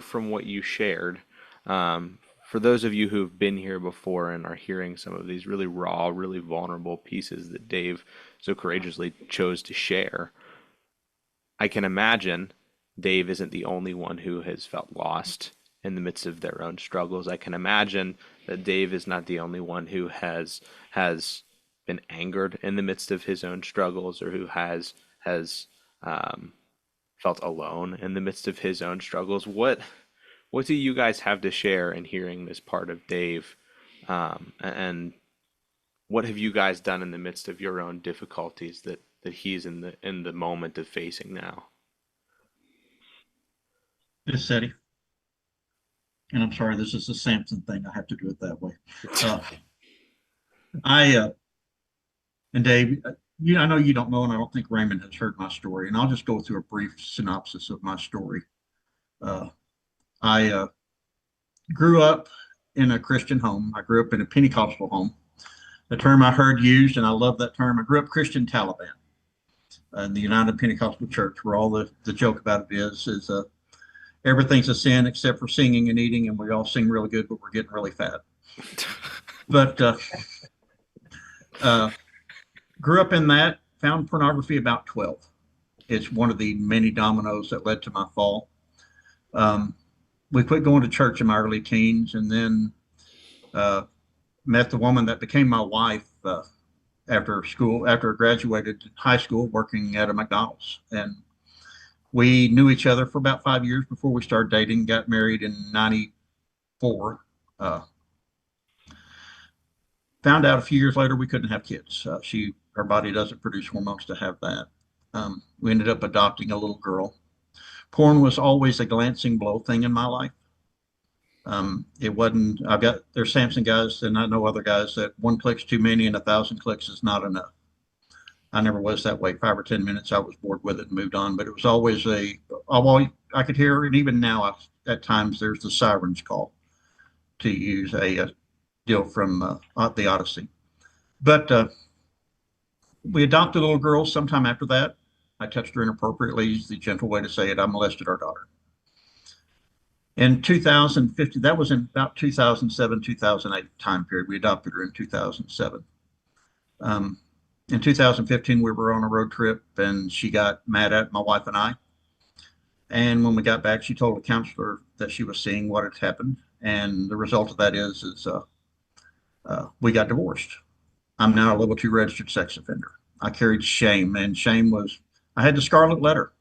from what you shared. For those of you who've been here before and are hearing some of these really raw, really vulnerable pieces that Dave so courageously chose to share, I can imagine Dave isn't the only one who has felt lost in the midst of their own struggles. I can imagine that Dave is not the only one who has been angered in the midst of his own struggles, or who has felt alone in the midst of his own struggles. What do you guys have to share in hearing this part of Dave? And what have you guys done in the midst of your own difficulties that he's in the moment of facing now? This is Eddie. And I'm sorry, this is a Samson thing. I have to do it that way. And Dave, I know you don't know, and I don't think Raymond has heard my story. And I'll just go through a brief synopsis of my story. I grew up in a Christian home. I grew up in a Pentecostal home. The term I heard used, and I love that term. I grew up Christian Taliban in the United Pentecostal Church, where all the joke about it is everything's a sin except for singing and eating, and we all sing really good, but we're getting really fat. But grew up in that, found pornography about 12. It's one of the many dominoes that led to my fall. We quit going to church in my early teens, and then met the woman that became my wife after I graduated high school, working at a McDonald's. And we knew each other for about 5 years before we started dating, got married in 94. Found out a few years later we couldn't have kids. Her body doesn't produce hormones to have that. We ended up adopting a little girl. Porn was always a glancing blow thing in my life. It wasn't, there's Samson guys and I know other guys that 1 click's too many and 1,000 clicks is not enough. I never was that way. 5 or 10 minutes, I was bored with it and moved on. But it was always I could hear, and even now, at times, there's the sirens call, to use a deal from the Odyssey. But we adopted a little girl sometime after that. I touched her inappropriately, is the gentle way to say it. I molested our daughter. In 2015, that was in about 2007, 2008 time period. We adopted her in 2007. In 2015, we were on a road trip and she got mad at my wife and I. And when we got back, she told a counselor that she was seeing what had happened. And the result of that is we got divorced. I'm now a level 2 registered sex offender. I carried shame, and I had the scarlet letter.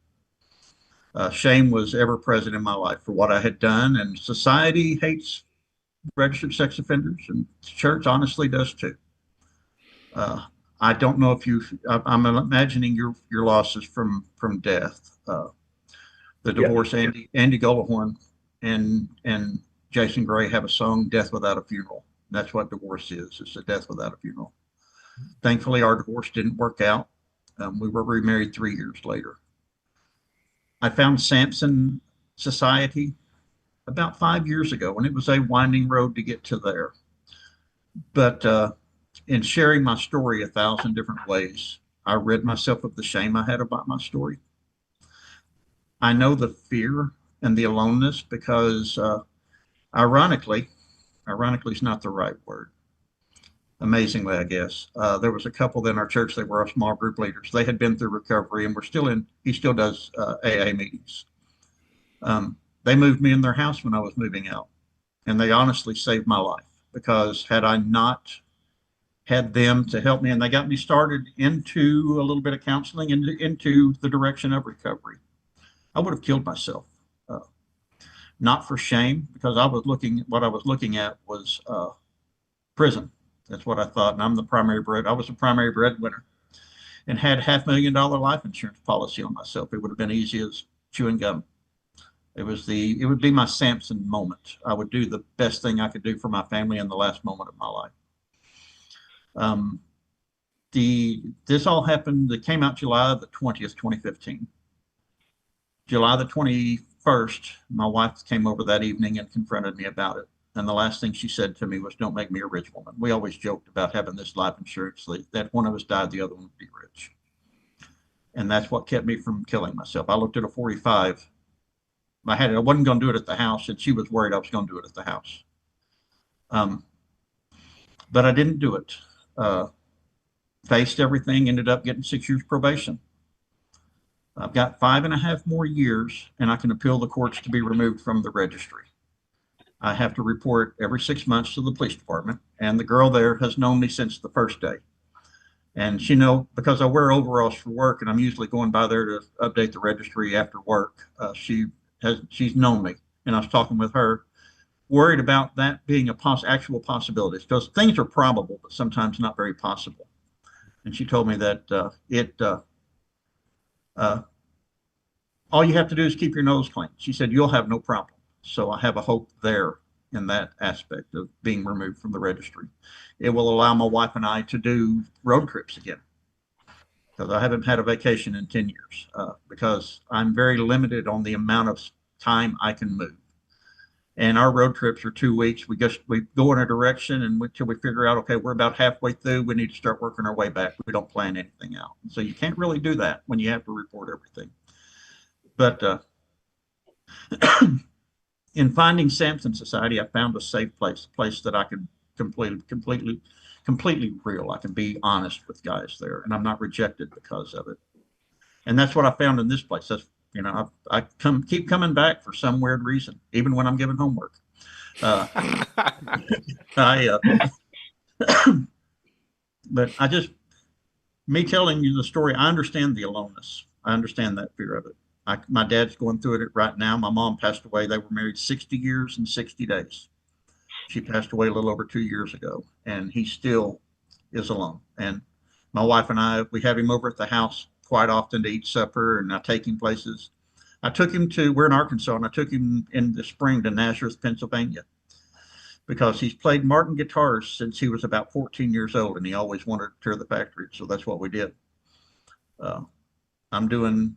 Shame was ever present in my life for what I had done, and society hates registered sex offenders, and the church honestly does too. I don't know if I'm imagining your losses from death, the divorce, Yeah. Andy Gullahorn and Jason Gray have a song, Death Without a Funeral. That's what divorce is. It's a death without a funeral. Thankfully, our divorce didn't work out. We were remarried 3 years later. I found Samson Society about 5 years ago, and it was a winding road to get to there. But in sharing my story 1,000 different ways, I rid myself of the shame I had about my story. I know the fear and the aloneness because, ironically is not the right word. Amazingly, I guess, there was a couple in our church that were our small group leaders. They had been through recovery and were still in. He still does AA meetings. They moved me in their house when I was moving out, and they honestly saved my life because had I not had them to help me, and they got me started into a little bit of counseling and into the direction of recovery, I would have killed myself. Uh, Not for shame, because what I was looking at was prison. That's what I thought. And I was the primary breadwinner and had $500,000 life insurance policy on myself. It would have been easy as chewing gum. It would be my Samson moment. I would do the best thing I could do for my family in the last moment of my life. Um, this all happened. It came out July the 20th, 2015. July the 21st, my wife came over that evening and confronted me about it. And the last thing she said to me was, "Don't make me a rich woman." We always joked about having this life insurance that one of us died, the other one would be rich. And that's what kept me from killing myself. I looked at a 45. I wasn't going to do it at the house, and she was worried I was going to do it at the house. But I didn't do it. Faced everything, ended up getting 6 years probation. I've got 5.5 more years, and I can appeal the courts to be removed from the registry. I have to report every 6 months to the police department, and the girl there has known me since the first day. And she because I wear overalls for work, and I'm usually going by there to update the registry after work. She's known me, and I was talking with her, worried about that being actual possibilities, because things are probable, but sometimes not very possible. And she told me that all you have to do is keep your nose clean. She said, "You'll have no problem." So I have a hope there in that aspect of being removed from the registry. It will allow my wife and I to do road trips again, because I haven't had a vacation in 10 years because I'm very limited on the amount of time I can move. And our road trips are 2 weeks. We go in a direction, and until we figure out, okay, we're about halfway through, we need to start working our way back. We don't plan anything out. So you can't really do that when you have to report everything. But in finding Samson Society, I found a safe place, a place that I could completely real. I can be honest with guys there, and I'm not rejected because of it. And that's what I found in this place. I keep coming back for some weird reason, even when I'm giving homework. But me telling you the story, I understand the aloneness. I understand that fear of it. My dad's going through it right now. My mom passed away. They were married 60 years and 60 days. She passed away a little over 2 years ago, and he still is alone. And my wife and I, we have him over at the house quite often to eat supper, and I take him places. We're in Arkansas, and I took him in the spring to Nazareth, Pennsylvania, because he's played Martin guitars since he was about 14 years old, and he always wanted to tour the factory. So that's what we did. I'm doing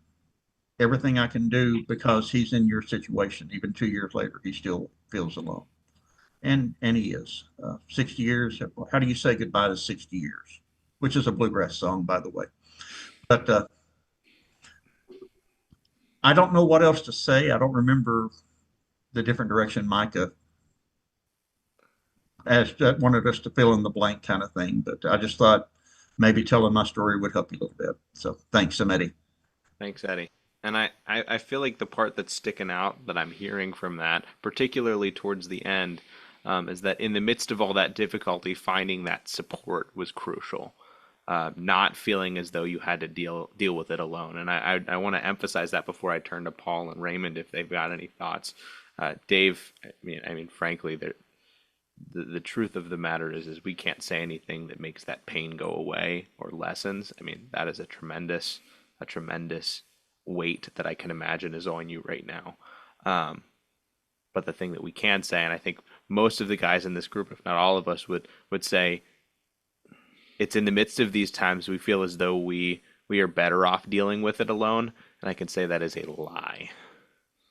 everything I can do because he's in your situation. Even 2 years later, he still feels alone. And he is. 60 years. How do you say goodbye to 60 years? Which is a bluegrass song, by the way. But I don't know what else to say. I don't remember the different direction Micah wanted us to fill in the blank kind of thing. But I just thought maybe telling my story would help you a little bit. So thanks, Eddie. Thanks, Eddie. And I feel like the part that's sticking out that I'm hearing from that, particularly towards the end, is that in the midst of all that difficulty, finding that support was crucial. Not feeling as though you had to deal with it alone. And I want to emphasize that before I turn to Paul and Raymond if they've got any thoughts. Dave, I mean, frankly, the truth of the matter is we can't say anything that makes that pain go away or lessens. I mean, that is a tremendous weight that I can imagine is on you right now. But the thing that we can say, and I think most of the guys in this group, if not all of us, would say, it's in the midst of these times we feel as though we are better off dealing with it alone, and I can say that is a lie.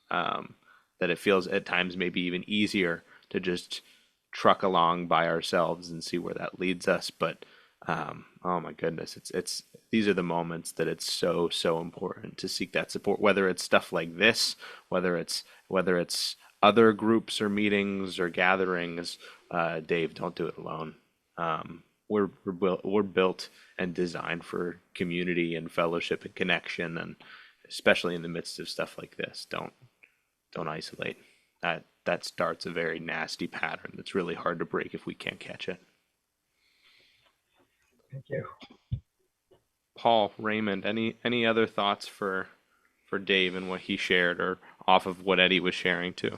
That it feels at times maybe even easier to just truck along by ourselves and see where that leads us. But oh my goodness, it's these are the moments that it's so important to seek that support, whether it's stuff like this, whether it's other groups or meetings or gatherings. Dave, don't do it alone. We're built and designed for community and fellowship and connection, and especially in the midst of stuff like this, don't isolate. That starts a very nasty pattern that's really hard to break if we can't catch it. Thank you. Paul, Raymond, any other thoughts for Dave and what he shared, or off of what Eddie was sharing too?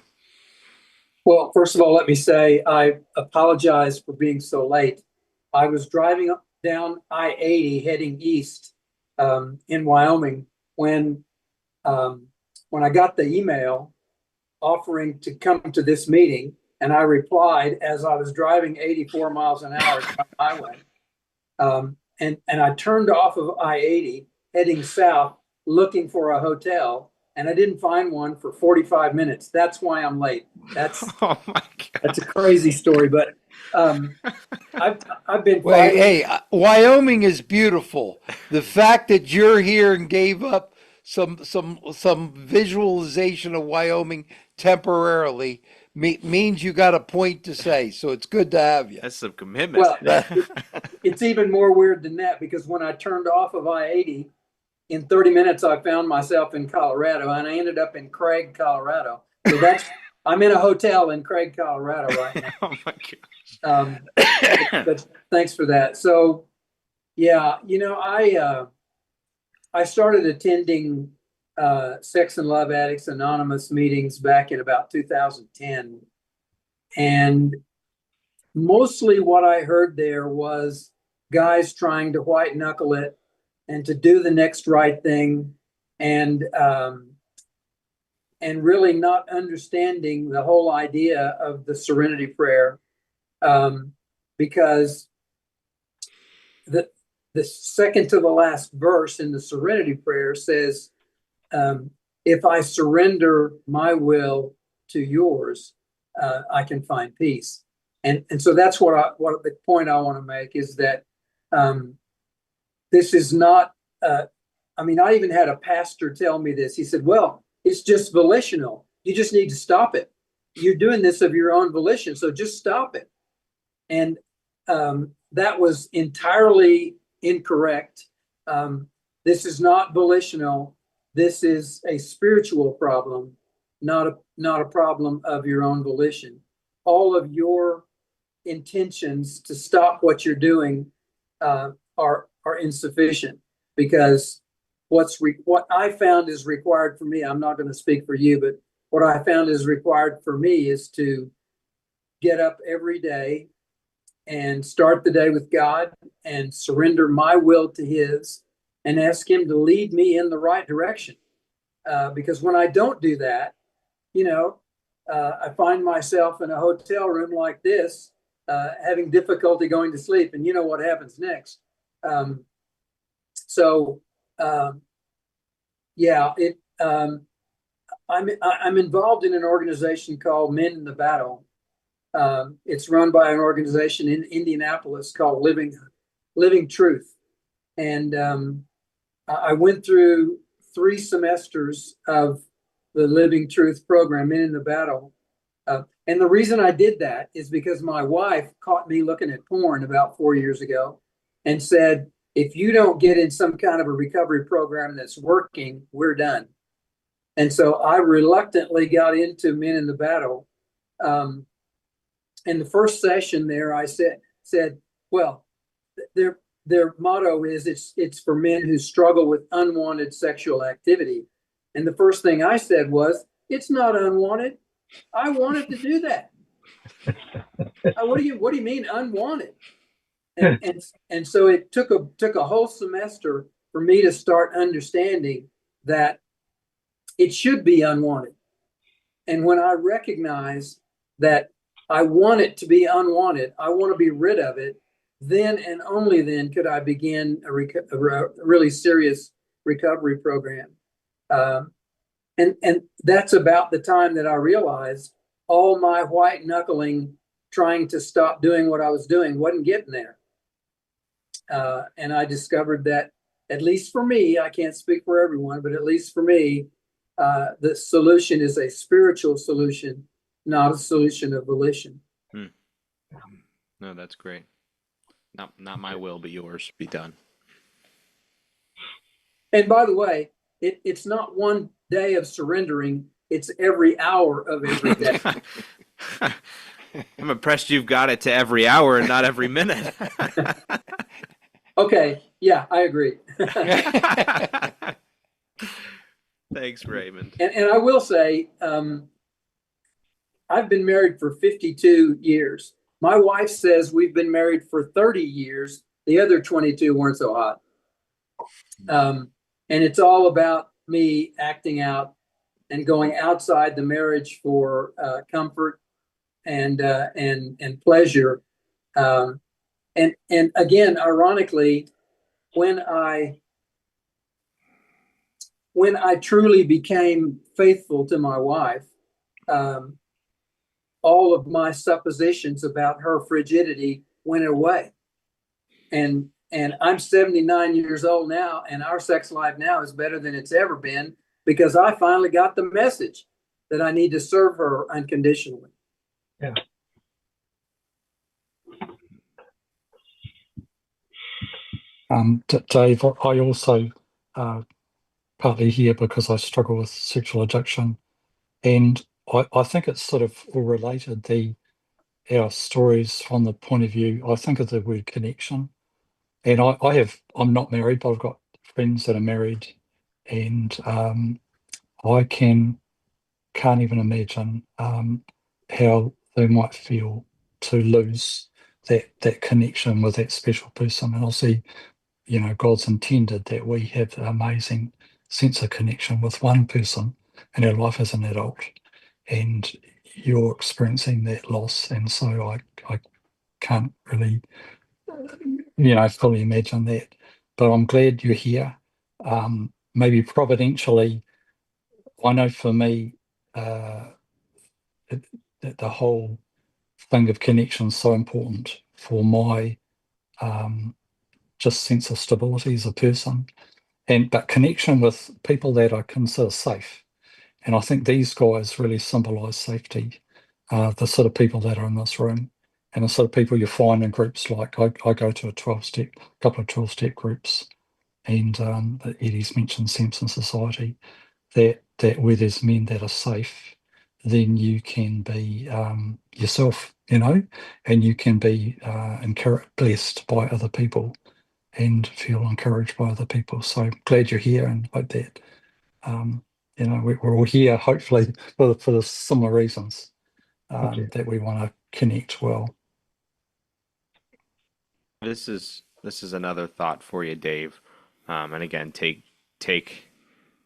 Well, first of all, let me say I apologize for being so late. I was driving down I-80 heading east in Wyoming when I got the email offering to come to this meeting, and I replied as I was driving 84 miles an hour down the highway. And I turned off of I-80 heading south looking for a hotel, and I didn't find one for 45 minutes. That's why I'm late. That's Oh my God. that's a crazy story, but I've been Wait, fighting. hey, Wyoming is beautiful. The fact that you're here and gave up some visualization of Wyoming temporarily means you got a point to say. So it's good to have you. That's some commitment. Well, it's even more weird than that, because when I turned off of I-80, in 30 minutes I found myself in Colorado, and I ended up in Craig, Colorado. So I'm in a hotel in Craig, Colorado right now. Oh my gosh. But thanks for that. So yeah, I started attending Sex and Love Addicts Anonymous meetings back in about 2010. And mostly what I heard there was guys trying to white knuckle it and to do the next right thing, and really not understanding the whole idea of the serenity prayer, because the second to the last verse in the serenity prayer says, if I surrender my will to yours, I can find peace. And so that's what the point I want to make is that this is not, I even had a pastor tell me this. He said, well, it's just volitional. You just need to stop it. You're doing this of your own volition, so just stop it. And that was entirely incorrect. This is not volitional. This is a spiritual problem, not a problem of your own volition. All of your intentions to stop what you're doing are insufficient, because what I found is required for me. I'm not going to speak for you, but what I found is required for me is to get up every day and start the day with God and surrender my will to His and ask Him to lead me in the right direction. Because when I don't do that, I find myself in a hotel room like this, having difficulty going to sleep, and you know what happens next. I'm involved in an organization called Men in the Battle. It's run by an organization in Indianapolis called Living Truth. And I went through 3 semesters of the Living Truth program, Men in the Battle. And the reason I did that is because my wife caught me looking at porn about 4 years ago and said, if you don't get in some kind of a recovery program that's working, we're done. And so I reluctantly got into Men in the Battle. In the first session there, I said, well, their motto is it's for men who struggle with unwanted sexual activity. And the first thing I said was, it's not unwanted. I wanted to do that. What do you mean unwanted? And so it took a whole semester for me to start understanding that it should be unwanted. And when I recognize that I want it to be unwanted, I want to be rid of it, then and only then could I begin a really serious recovery program. And that's about the time that I realized all my white knuckling trying to stop doing what I was doing wasn't getting there. And I discovered that, at least for me, I can't speak for everyone, but at least for me, the solution is a spiritual solution, not a solution of volition. No, that's great. Not my will, but yours be done. And by the way, it's not one day of surrendering, it's every hour of every day. I'm impressed you've got it to every hour and not every minute. Okay, yeah, I agree. Thanks, Raymond. And I will say, I've been married for 52 years. My wife says we've been married for 30 years. The other 22 weren't so hot. And it's all about me acting out and going outside the marriage for comfort and pleasure. And again, ironically, when I truly became faithful to my wife, all of my suppositions about her frigidity went away. And I'm 79 years old now, and our sex life now is better than it's ever been because I finally got the message that I need to serve her unconditionally. Yeah. Dave, I also partly here because I struggle with sexual addiction, and I think it's sort of all related. Our stories from the point of view, I think of the word connection, and I'm not married, but I've got friends that are married, and I can't even imagine how they might feel to lose that connection with that special person. And obviously, God's intended that we have an amazing sense of connection with one person in our life as an adult, and you're experiencing that loss. And so I can't really, fully imagine that. But I'm glad you're here. Maybe providentially, I know for me, that the whole thing of connection is so important for my just sense of stability as a person, but connection with people that I consider safe. And I think these guys really symbolize safety, the sort of people that are in this room and the sort of people you find in groups like I go to a couple of 12-step groups, and Eddie's mentioned Samson Society, that where there's men that are safe, then you can be yourself, and you can be blessed by other people and feel encouraged by other people. So glad you're here, and hope that we're all here hopefully for the similar reasons, that we want to connect well. This is another thought for you, Dave. And again, take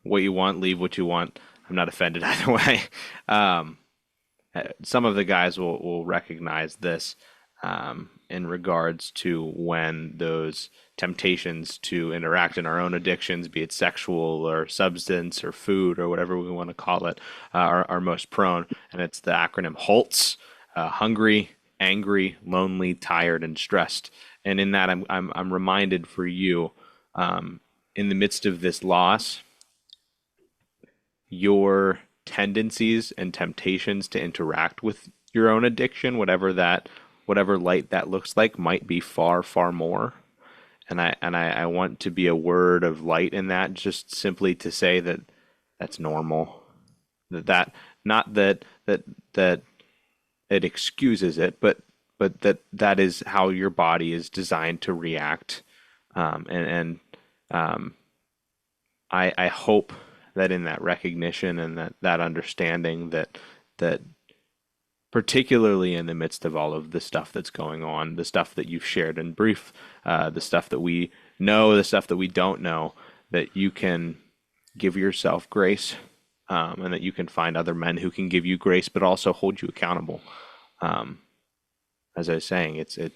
what you want, leave what you want. I'm not offended either way. Some of the guys will recognize this in regards to when those temptations to interact in our own addictions, be it sexual or substance or food or whatever we want to call it, are most prone. And it's the acronym HALTS: hungry, angry, lonely, tired, and stressed. And in that, I'm reminded for you, in the midst of this loss, your tendencies and temptations to interact with your own addiction, whatever light that looks like, might be far, far more. And I want to be a word of light in that, just simply to say that that's normal. That not that it excuses it, but that is how your body is designed to react. I hope that in that recognition and that understanding, that particularly in the midst of all of the stuff that's going on, the stuff that you've shared in brief, the stuff that we know, the stuff that we don't know, that you can give yourself grace and that you can find other men who can give you grace, but also hold you accountable. As I was saying, it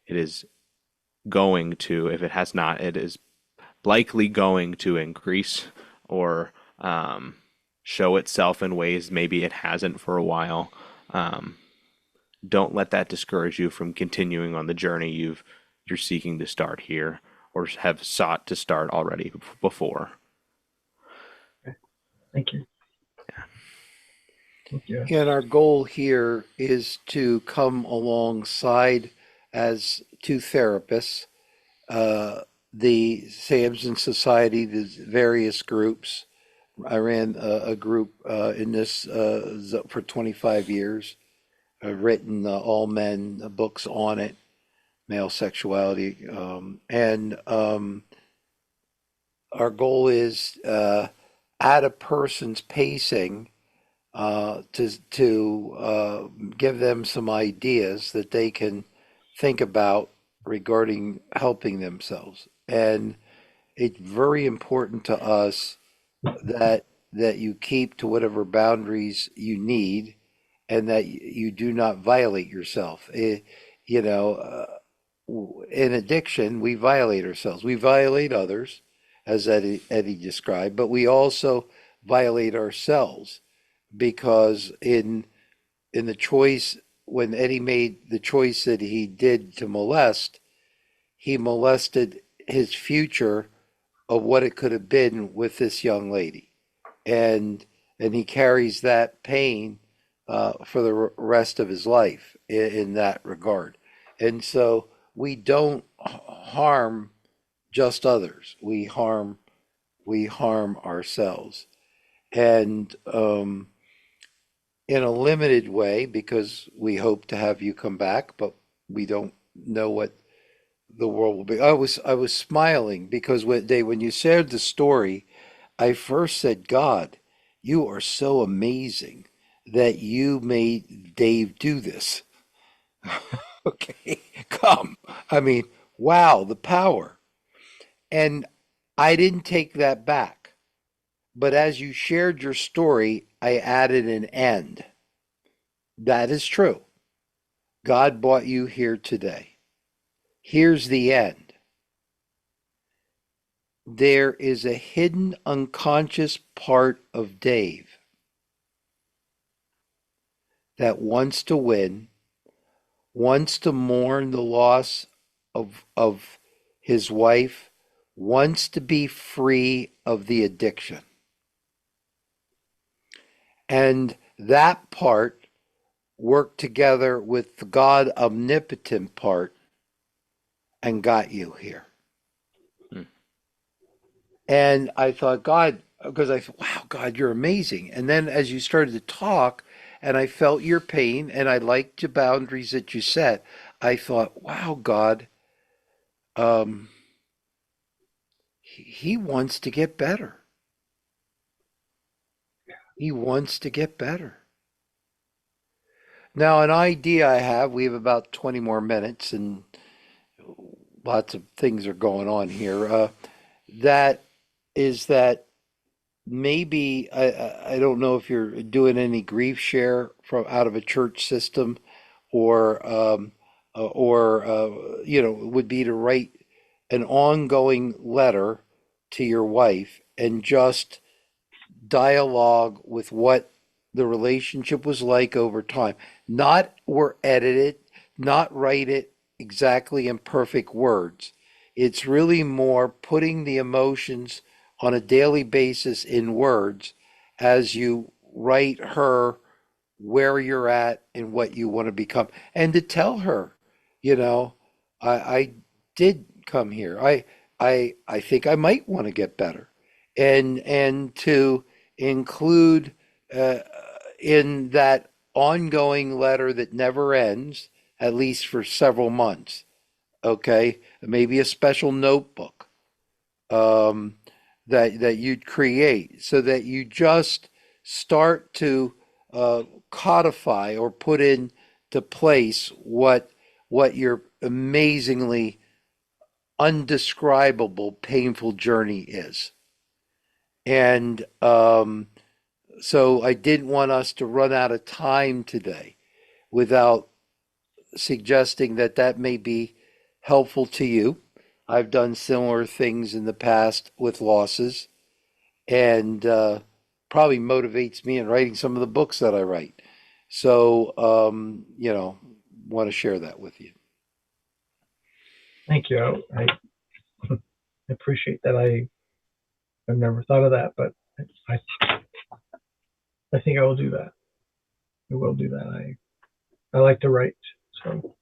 is going to, if it has not, it is likely going to increase or show itself in ways maybe it hasn't for a while. Don't let that discourage you from continuing on the journey you're seeking to start here or have sought to start already before. Thank you. Thank you. And our goal here is to come alongside as two therapists, the Samson Society, the various groups. I ran a group in this for 25 years. I've written all men books on it, male sexuality, and our goal is at a person's pacing to give them some ideas that they can think about regarding helping themselves. And it's very important to us that you keep to whatever boundaries you need, and that you do not violate yourself. You know, in addiction, we violate ourselves. We violate others, as Eddie described, but we also violate ourselves because in the choice, when Eddie made the choice that he did to molest, he molested his future of what it could have been with this young lady, and he carries that pain for the rest of his life in that regard. And so we don't harm just others; we harm ourselves, and in a limited way, because we hope to have you come back, but we don't know what the world will be. I was smiling because when you shared the story, I first said, God, you are so amazing that you made Dave do this. Okay, come. I mean, wow, the power. And I didn't take that back. But as you shared your story, I added an end. That is true. God brought you here today. Here's the end. There is a hidden unconscious part of Dave that wants to win, wants to mourn the loss of his wife, wants to be free of the addiction. And that part worked together with the God omnipotent part and got you here. And I thought, God, because I thought, wow, God, you're amazing. And then as you started to talk, and I felt your pain, and I liked the boundaries that you set, I thought, wow, God, he wants to get better. He wants to get better. Now, an idea I have, we have about 20 more minutes, and lots of things are going on here. That is that maybe I don't know if you're doing any grief share from out of a church system, or would be to write an ongoing letter to your wife and just dialogue with what the relationship was like over time. Not or edit it, not write it exactly in perfect words. It's really more putting the emotions on a daily basis in words as you write her where you're at and what you want to become. And to tell her, you know, I did come here. I think I might want to get better. And to include in that ongoing letter that never ends, at least for several months. Okay, maybe a special notebook that you'd create so that you just start to codify or put into place what your amazingly undescribable painful journey is. And So I didn't want us to run out of time today without suggesting that that may be helpful to you. I've done similar things in the past with losses, and probably motivates me in writing some of the books that I write. So, want to share that with you. Thank you. I appreciate that. I've never thought of that, but I think I will do that. I will do that. I like to write, so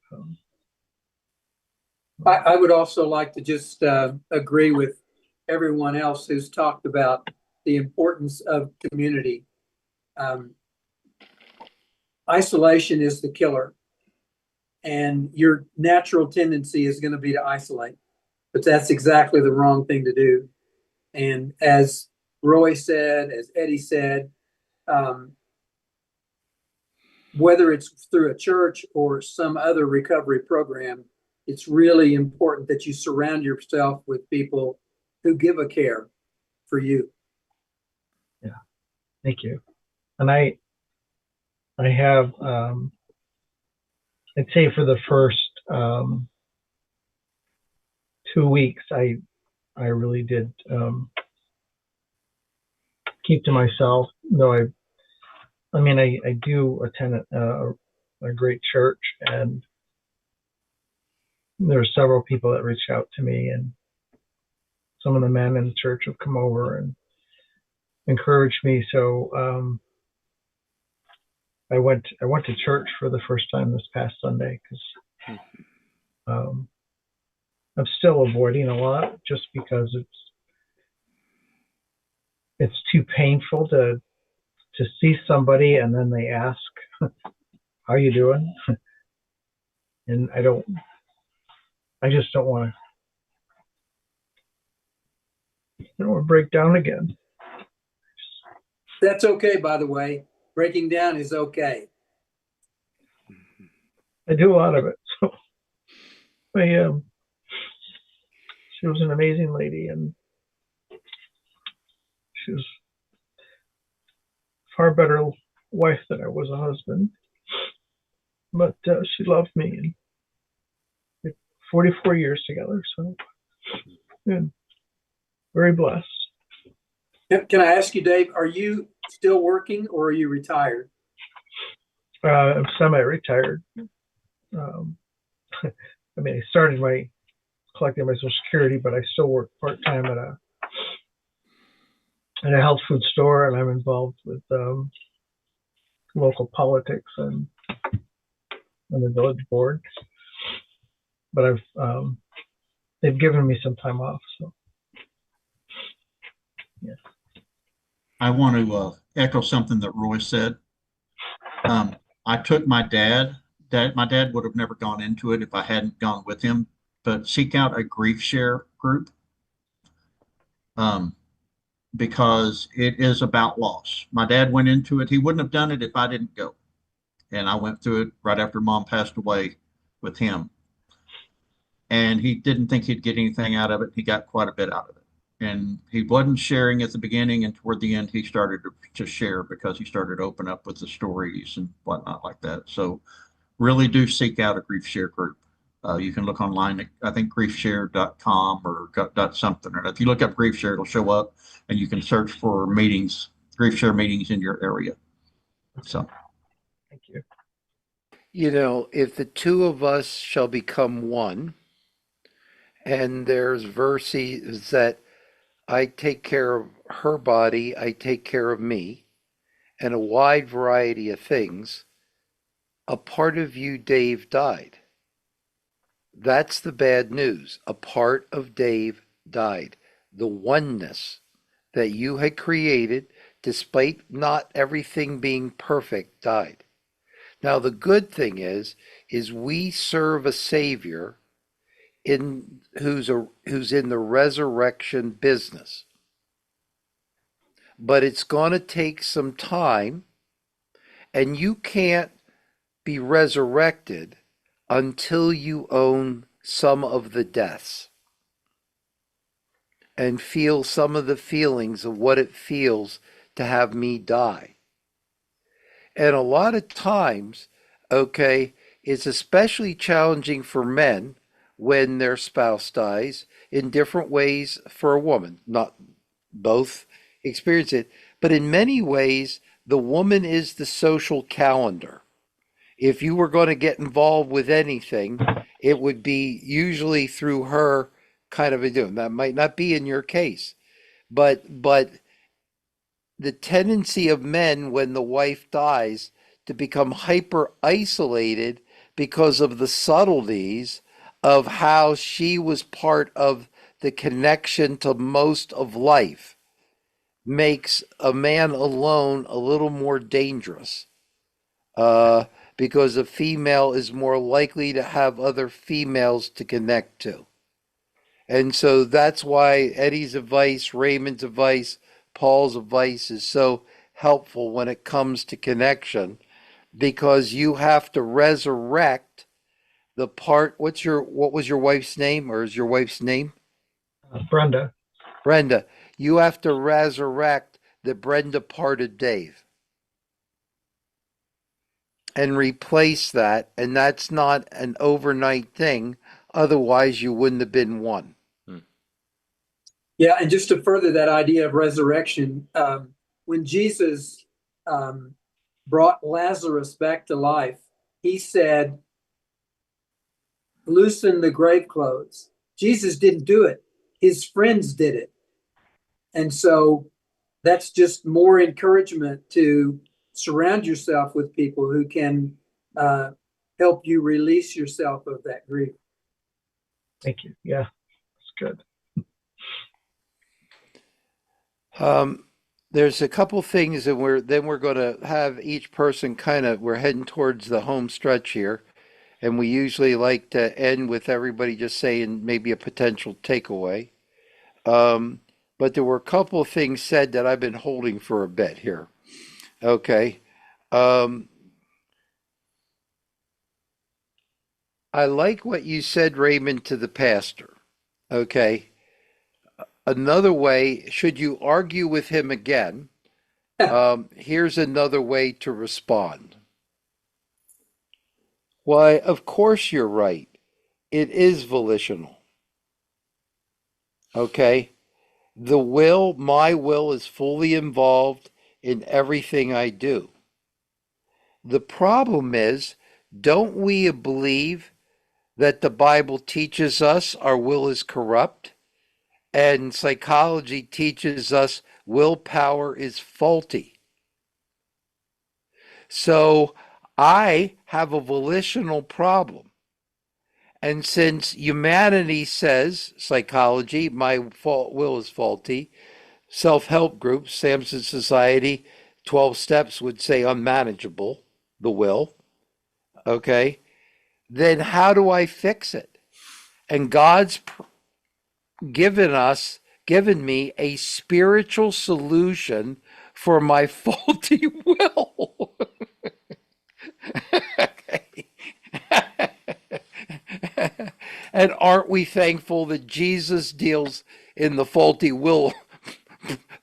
I would also like to just agree with everyone else who's talked about the importance of community. Isolation is the killer, and your natural tendency is going to be to isolate, but that's exactly the wrong thing to do. And as Roy said, as Eddie said, whether it's through a church or some other recovery program, it's really important that you surround yourself with people who give a care for you. yeah, thank you. And I have, I'd say for the first 2 weeks, I really did keep to myself. Though I do attend a great church, and there are several people that reached out to me, and some of the men in the church have come over and encouraged me. So I went to church for the first time this past Sunday because I'm still avoiding a lot just because it's too painful to see somebody and then they ask, "How you doing?" And I just don't want to break down again. That's okay, by the way. Breaking down is okay. I do a lot of it. So she was an amazing lady, and she was a far better wife than I was a husband. But she loved me, and we had 44 years together, so yeah, very blessed. Can I ask you, Dave, are you still working or are you retired? I'm semi-retired. I started collecting my Social Security, but I still work part-time at a health food store, and I'm involved with local politics and on the village board. But they've given me some time off, so yeah. I want to echo something that Roy said. I took my dad. My dad would have never gone into it if I hadn't gone with him. But seek out a grief share group because it is about loss. My dad went into it. He wouldn't have done it if I didn't go. And I went through it right after Mom passed away with him. And he didn't think he'd get anything out of it. He got quite a bit out of it. And he wasn't sharing at the beginning, and toward the end, he started to share because he started to open up with the stories and whatnot like that. So really do seek out a grief share group. You can look online at, I think, griefshare.com or something. And if you look up grief share, it'll show up, and you can search for meetings, grief share meetings in your area. So Thank you. If the two of us shall become one, and there's verses that I take care of her body, I take care of me, and a wide variety of things, a part of you, Dave, died. That's the bad news. A part of Dave died. The oneness that you had created, despite not everything being perfect, died. Now the good thing is we serve a Savior who's in the resurrection business. But it's going to take some time, and you can't be resurrected until you own some of the deaths and feel some of the feelings of what it feels to have me die. And a lot of times, okay, it's especially challenging for men when their spouse dies in different ways for a woman. Not both experience it, but in many ways, the woman is the social calendar. If you were going to get involved with anything, it would be usually through her kind of a doing. That might not be in your case, but the tendency of men when the wife dies to become hyper isolated because of the subtleties of how she was part of the connection to most of life makes a man alone a little more dangerous. Because a female is more likely to have other females to connect to. And so that's why Eddie's advice, Raymond's advice, Paul's advice is so helpful when it comes to connection, because you have to resurrect the part. What was your wife's name, or is your wife's name? Brenda. Brenda. You have to resurrect the Brenda part of Dave and replace that. And that's not an overnight thing. Otherwise, you wouldn't have been one. Yeah, and just to further that idea of resurrection, when Jesus brought Lazarus back to life, he said, loosen the grave clothes. Jesus didn't do it. His friends did it. And so that's just more encouragement to surround yourself with people who can help you release yourself of that grief. Thank you. Yeah, that's good. There's a couple things, and we're going to have each person we're heading towards the home stretch here, and we usually like to end with everybody just saying maybe a potential takeaway. But there were a couple of things said that I've been holding for a bit here. Okay. I like what you said, Raymond, to the pastor. Okay. Another way, should you argue with him again, here's another way to respond. Why, of course you're right. It is volitional. Okay? My will is fully involved in everything I do. The problem is, don't we believe that the Bible teaches us our will is corrupt? And psychology teaches us willpower is faulty. So I have a volitional problem. And since humanity says, psychology, my will is faulty, self-help groups, Samson Society, 12 steps would say unmanageable, the will, okay, then how do I fix it? And God's given me a spiritual solution for my faulty will. And aren't we thankful that Jesus deals in the faulty will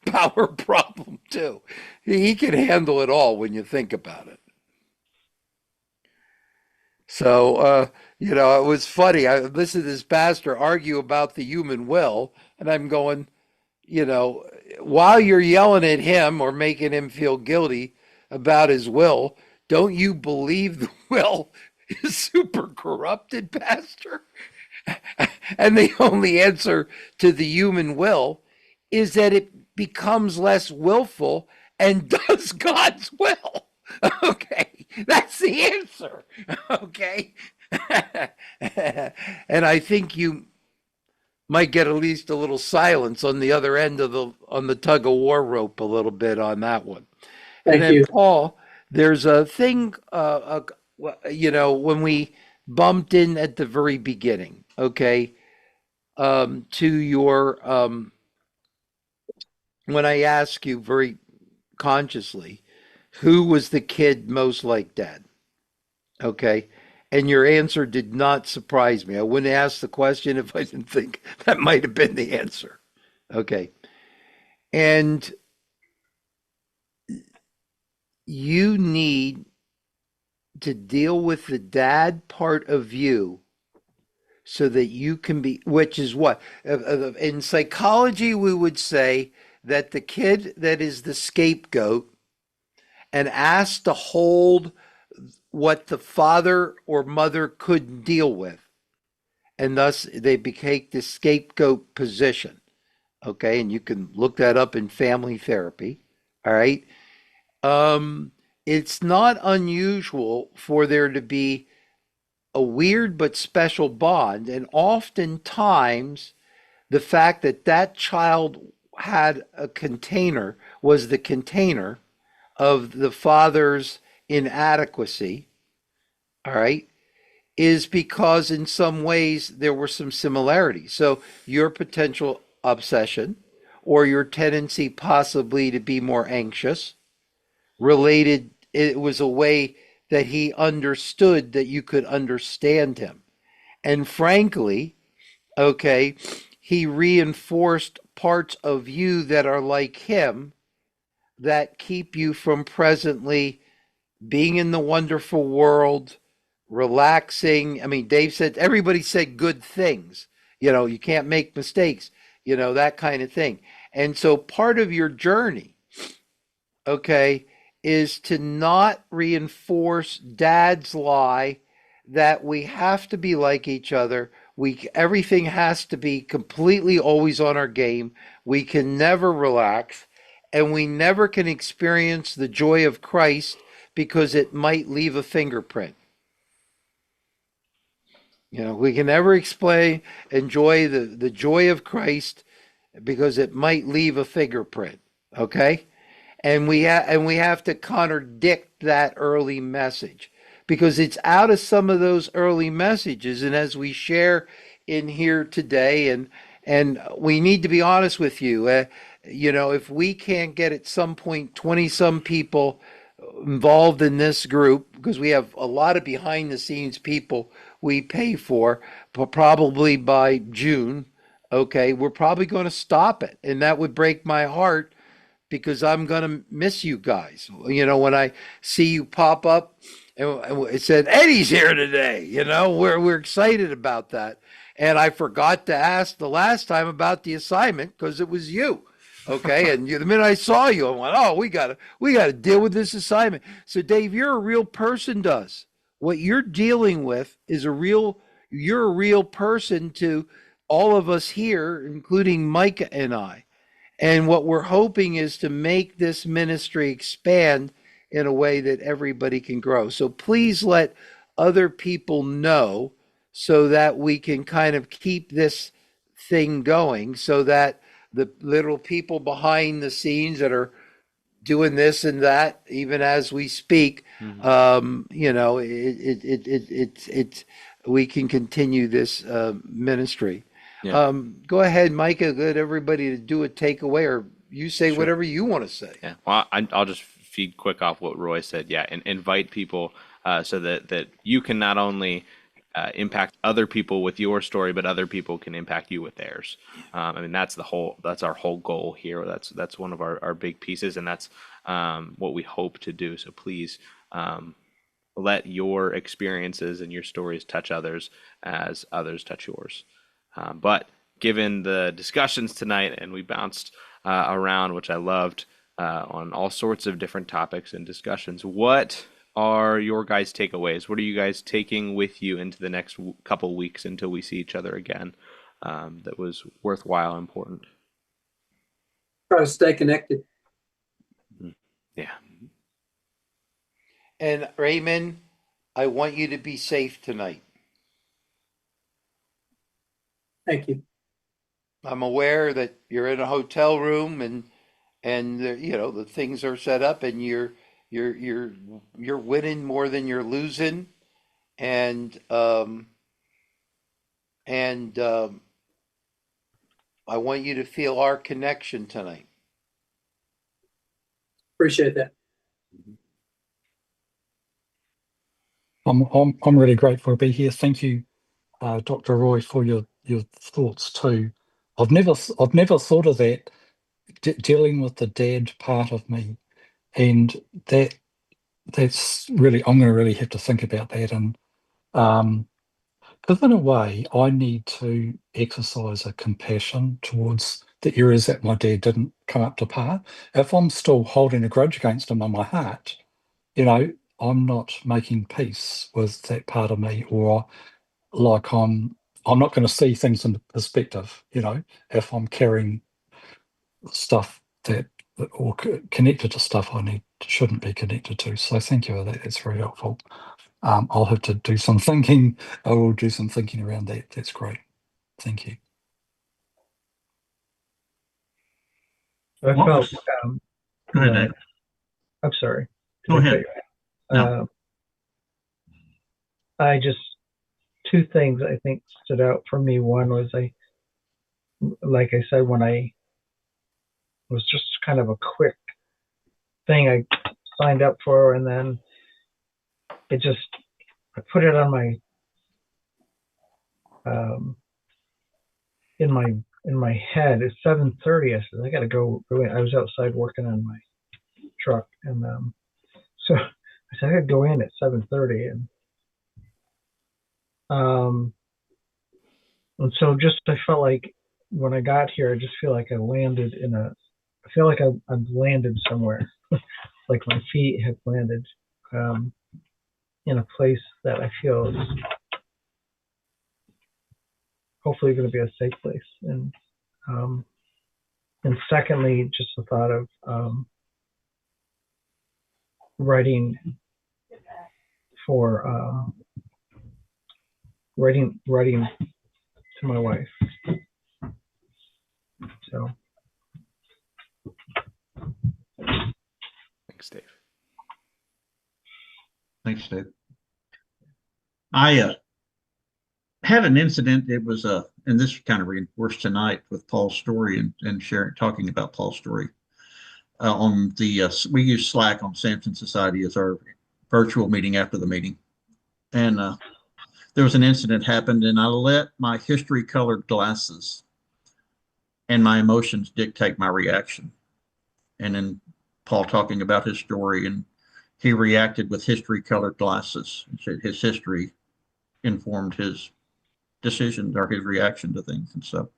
power problem too? He can handle it all when you think about it. So, it was funny. I listened to this pastor argue about the human will, and I'm going, while you're yelling at him or making him feel guilty about his will, don't you believe the will is super corrupted, Pastor? And the only answer to the human will is that it becomes less willful and does God's will. Okay, that's the answer. Okay. And I think you might get at least a little silence on the other end of the tug of war rope a little bit on that one. Thank And then you. Paul, there's a thing, when we bumped in at the very beginning, okay, to your, when I ask you very consciously, who was the kid most like dad? Okay. And your answer did not surprise me. I wouldn't ask the question if I didn't think that might have been the answer. Okay. And you need to deal with the dad part of you so that you can be, which is what? In psychology, we would say that the kid that is the scapegoat and asked to hold what the father or mother couldn't deal with, and thus they became the scapegoat position. Okay, and you can look that up in family therapy. All right. It's not unusual for there to be a weird but special bond, and oftentimes the fact that that child had a container was the container of the father's inadequacy, all right, is because in some ways there were some similarities. So your potential obsession or your tendency possibly to be more anxious related, it was a way that he understood that you could understand him. And frankly, okay, he reinforced parts of you that are like him that keep you from presently being in the wonderful world, relaxing. I mean, Dave said, everybody said good things. You can't make mistakes, that kind of thing. And so part of your journey, okay, is to not reinforce dad's lie that we have to be like each other. Everything has to be completely always on our game. We can never relax, and we never can experience the joy of Christ because it might leave a fingerprint. We can never enjoy the joy of Christ because it might leave a fingerprint. Okay? And we have to contradict that early message because it's out of some of those early messages. And as we share in here today, and we need to be honest with you, if we can't get at some point 20 some people involved in this group, because we have a lot of behind the scenes people we pay for, but probably by June, okay, we're probably going to stop it. And that would break my heart because I'm going to miss you guys. When I see you pop up and it said, Eddie's here today, we're excited about that. And I forgot to ask the last time about the assignment because it was you. Okay. And the minute I saw you, I went, oh, we gotta deal with this assignment. So Dave, you're a real person, does. What you're dealing with is you're a real person to all of us here, including Micah and I. And what we're hoping is to make this ministry expand in a way that everybody can grow. So please let other people know so that we can kind of keep this thing going so that the little people behind the scenes that are doing this and that, even as we speak, we can continue this ministry. Yeah. Go ahead, Micah. Let everybody to do a takeaway, or you say Sure. whatever you want to say. Yeah. Well, I'll just feed quick off what Roy said. Yeah, and invite people so that you can not only impact other people with your story, but other people can impact you with theirs. I mean, that's our whole goal here. That's one of our big pieces, and that's what we hope to do. So please let your experiences and your stories touch others as others touch yours. But given the discussions tonight, and we bounced around, which I loved, on all sorts of different topics and discussions, what are your guys' takeaways? What are you guys taking with you into the next couple weeks until we see each other again that was worthwhile, important? Try to stay connected. Yeah. And Raymond, I want you to be safe tonight. Thank you. I'm aware that you're in a hotel room and the things are set up and you're winning more than you're losing, and I want you to feel our connection tonight. Appreciate that. I'm really grateful to be here. Thank you, Dr. Roy, for your thoughts too. I've never thought of that, dealing with the dad part of me, and that that's really, I'm going to really have to think about that. And because in a way, I need to exercise a compassion towards the areas that my dad didn't come up to par. If I'm still holding a grudge against him in my heart, I'm not making peace with that part of me, or like I'm not going to see things in perspective, if I'm carrying stuff that or connected to stuff I shouldn't be connected to. So thank you for that. That's very helpful. I'll have to do some thinking. I will do some thinking around that. That's great. Thank you. I What felt, was, go ahead, Dave. I'm sorry. Go ahead. No. I just, two things I think stood out for me. One was like I said, when I was just kind of a quick thing I signed up for, and then I put it on my, in my head. It's 7:30. I said, I got to go in. I was outside working on my truck, and so I said I got to go in at 7:30, and so just I felt like when I got here, I just feel like I landed I feel like I've landed somewhere, like my feet have landed in a place that I feel is hopefully going to be a safe place. And secondly, just the thought of writing for writing to my wife. So Thanks, Dave. Thanks, Dave. I had an incident. It was and this kind of reinforced tonight with Paul's story and talking about Paul's story. On the we use Slack on Samson Society as our virtual meeting after the meeting, and there was an incident happened, and I let my history-colored glasses and my emotions dictate my reaction. And then Paul talking about his story, and he reacted with history-colored glasses. His history informed his decision or his reaction to things, and so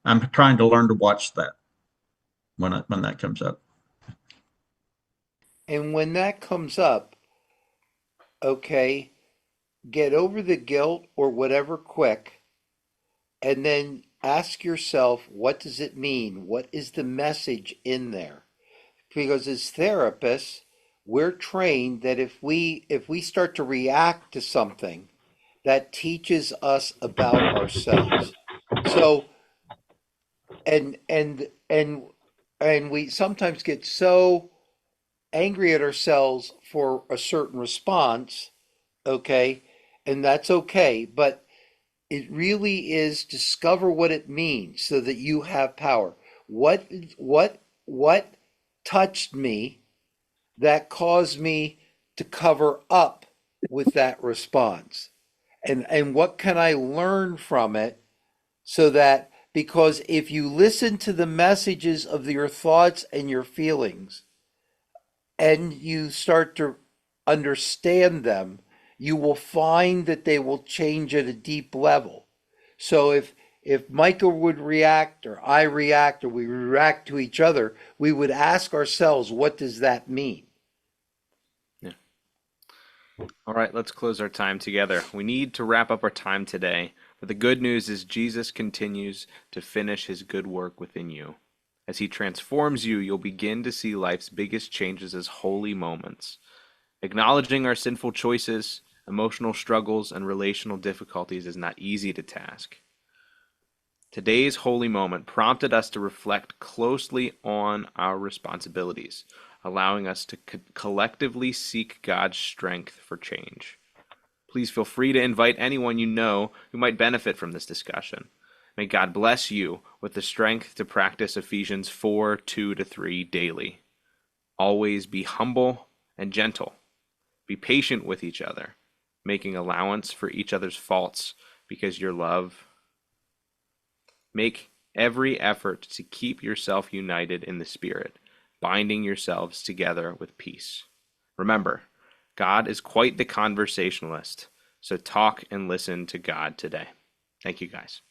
I'm trying to learn to watch that when that comes up. And when that comes up, okay, get over the guilt or whatever quick, and then ask yourself, what does it mean? What is the message in there? Because as therapists, we're trained that if we start to react to something, that teaches us about ourselves. So and we sometimes get so angry at ourselves for a certain response, okay? And that's okay, but it really is discover what it means so that you have power. What touched me that caused me to cover up with that response? And what can I learn from it so that because if you listen to the messages of your thoughts and your feelings and you start to understand them, you will find that they will change at a deep level. So if Michael would react or I react or we react to each other, we would ask ourselves, what does that mean? Yeah. All right, let's close our time together. We need to wrap up our time today, but the good news is Jesus continues to finish his good work within you. As he transforms you, you'll begin to see life's biggest changes as holy moments. Acknowledging our sinful choices, emotional struggles, and relational difficulties is not easy to task. Today's holy moment prompted us to reflect closely on our responsibilities, allowing us to collectively seek God's strength for change. Please feel free to invite anyone you know who might benefit from this discussion. May God bless you with the strength to practice Ephesians 4:2-3 daily. Always be humble and gentle. Be patient with each other, making allowance for each other's faults because your love. Make every effort to keep yourself united in the Spirit, binding yourselves together with peace. Remember, God is quite the conversationalist. So talk and listen to God today. Thank you, guys.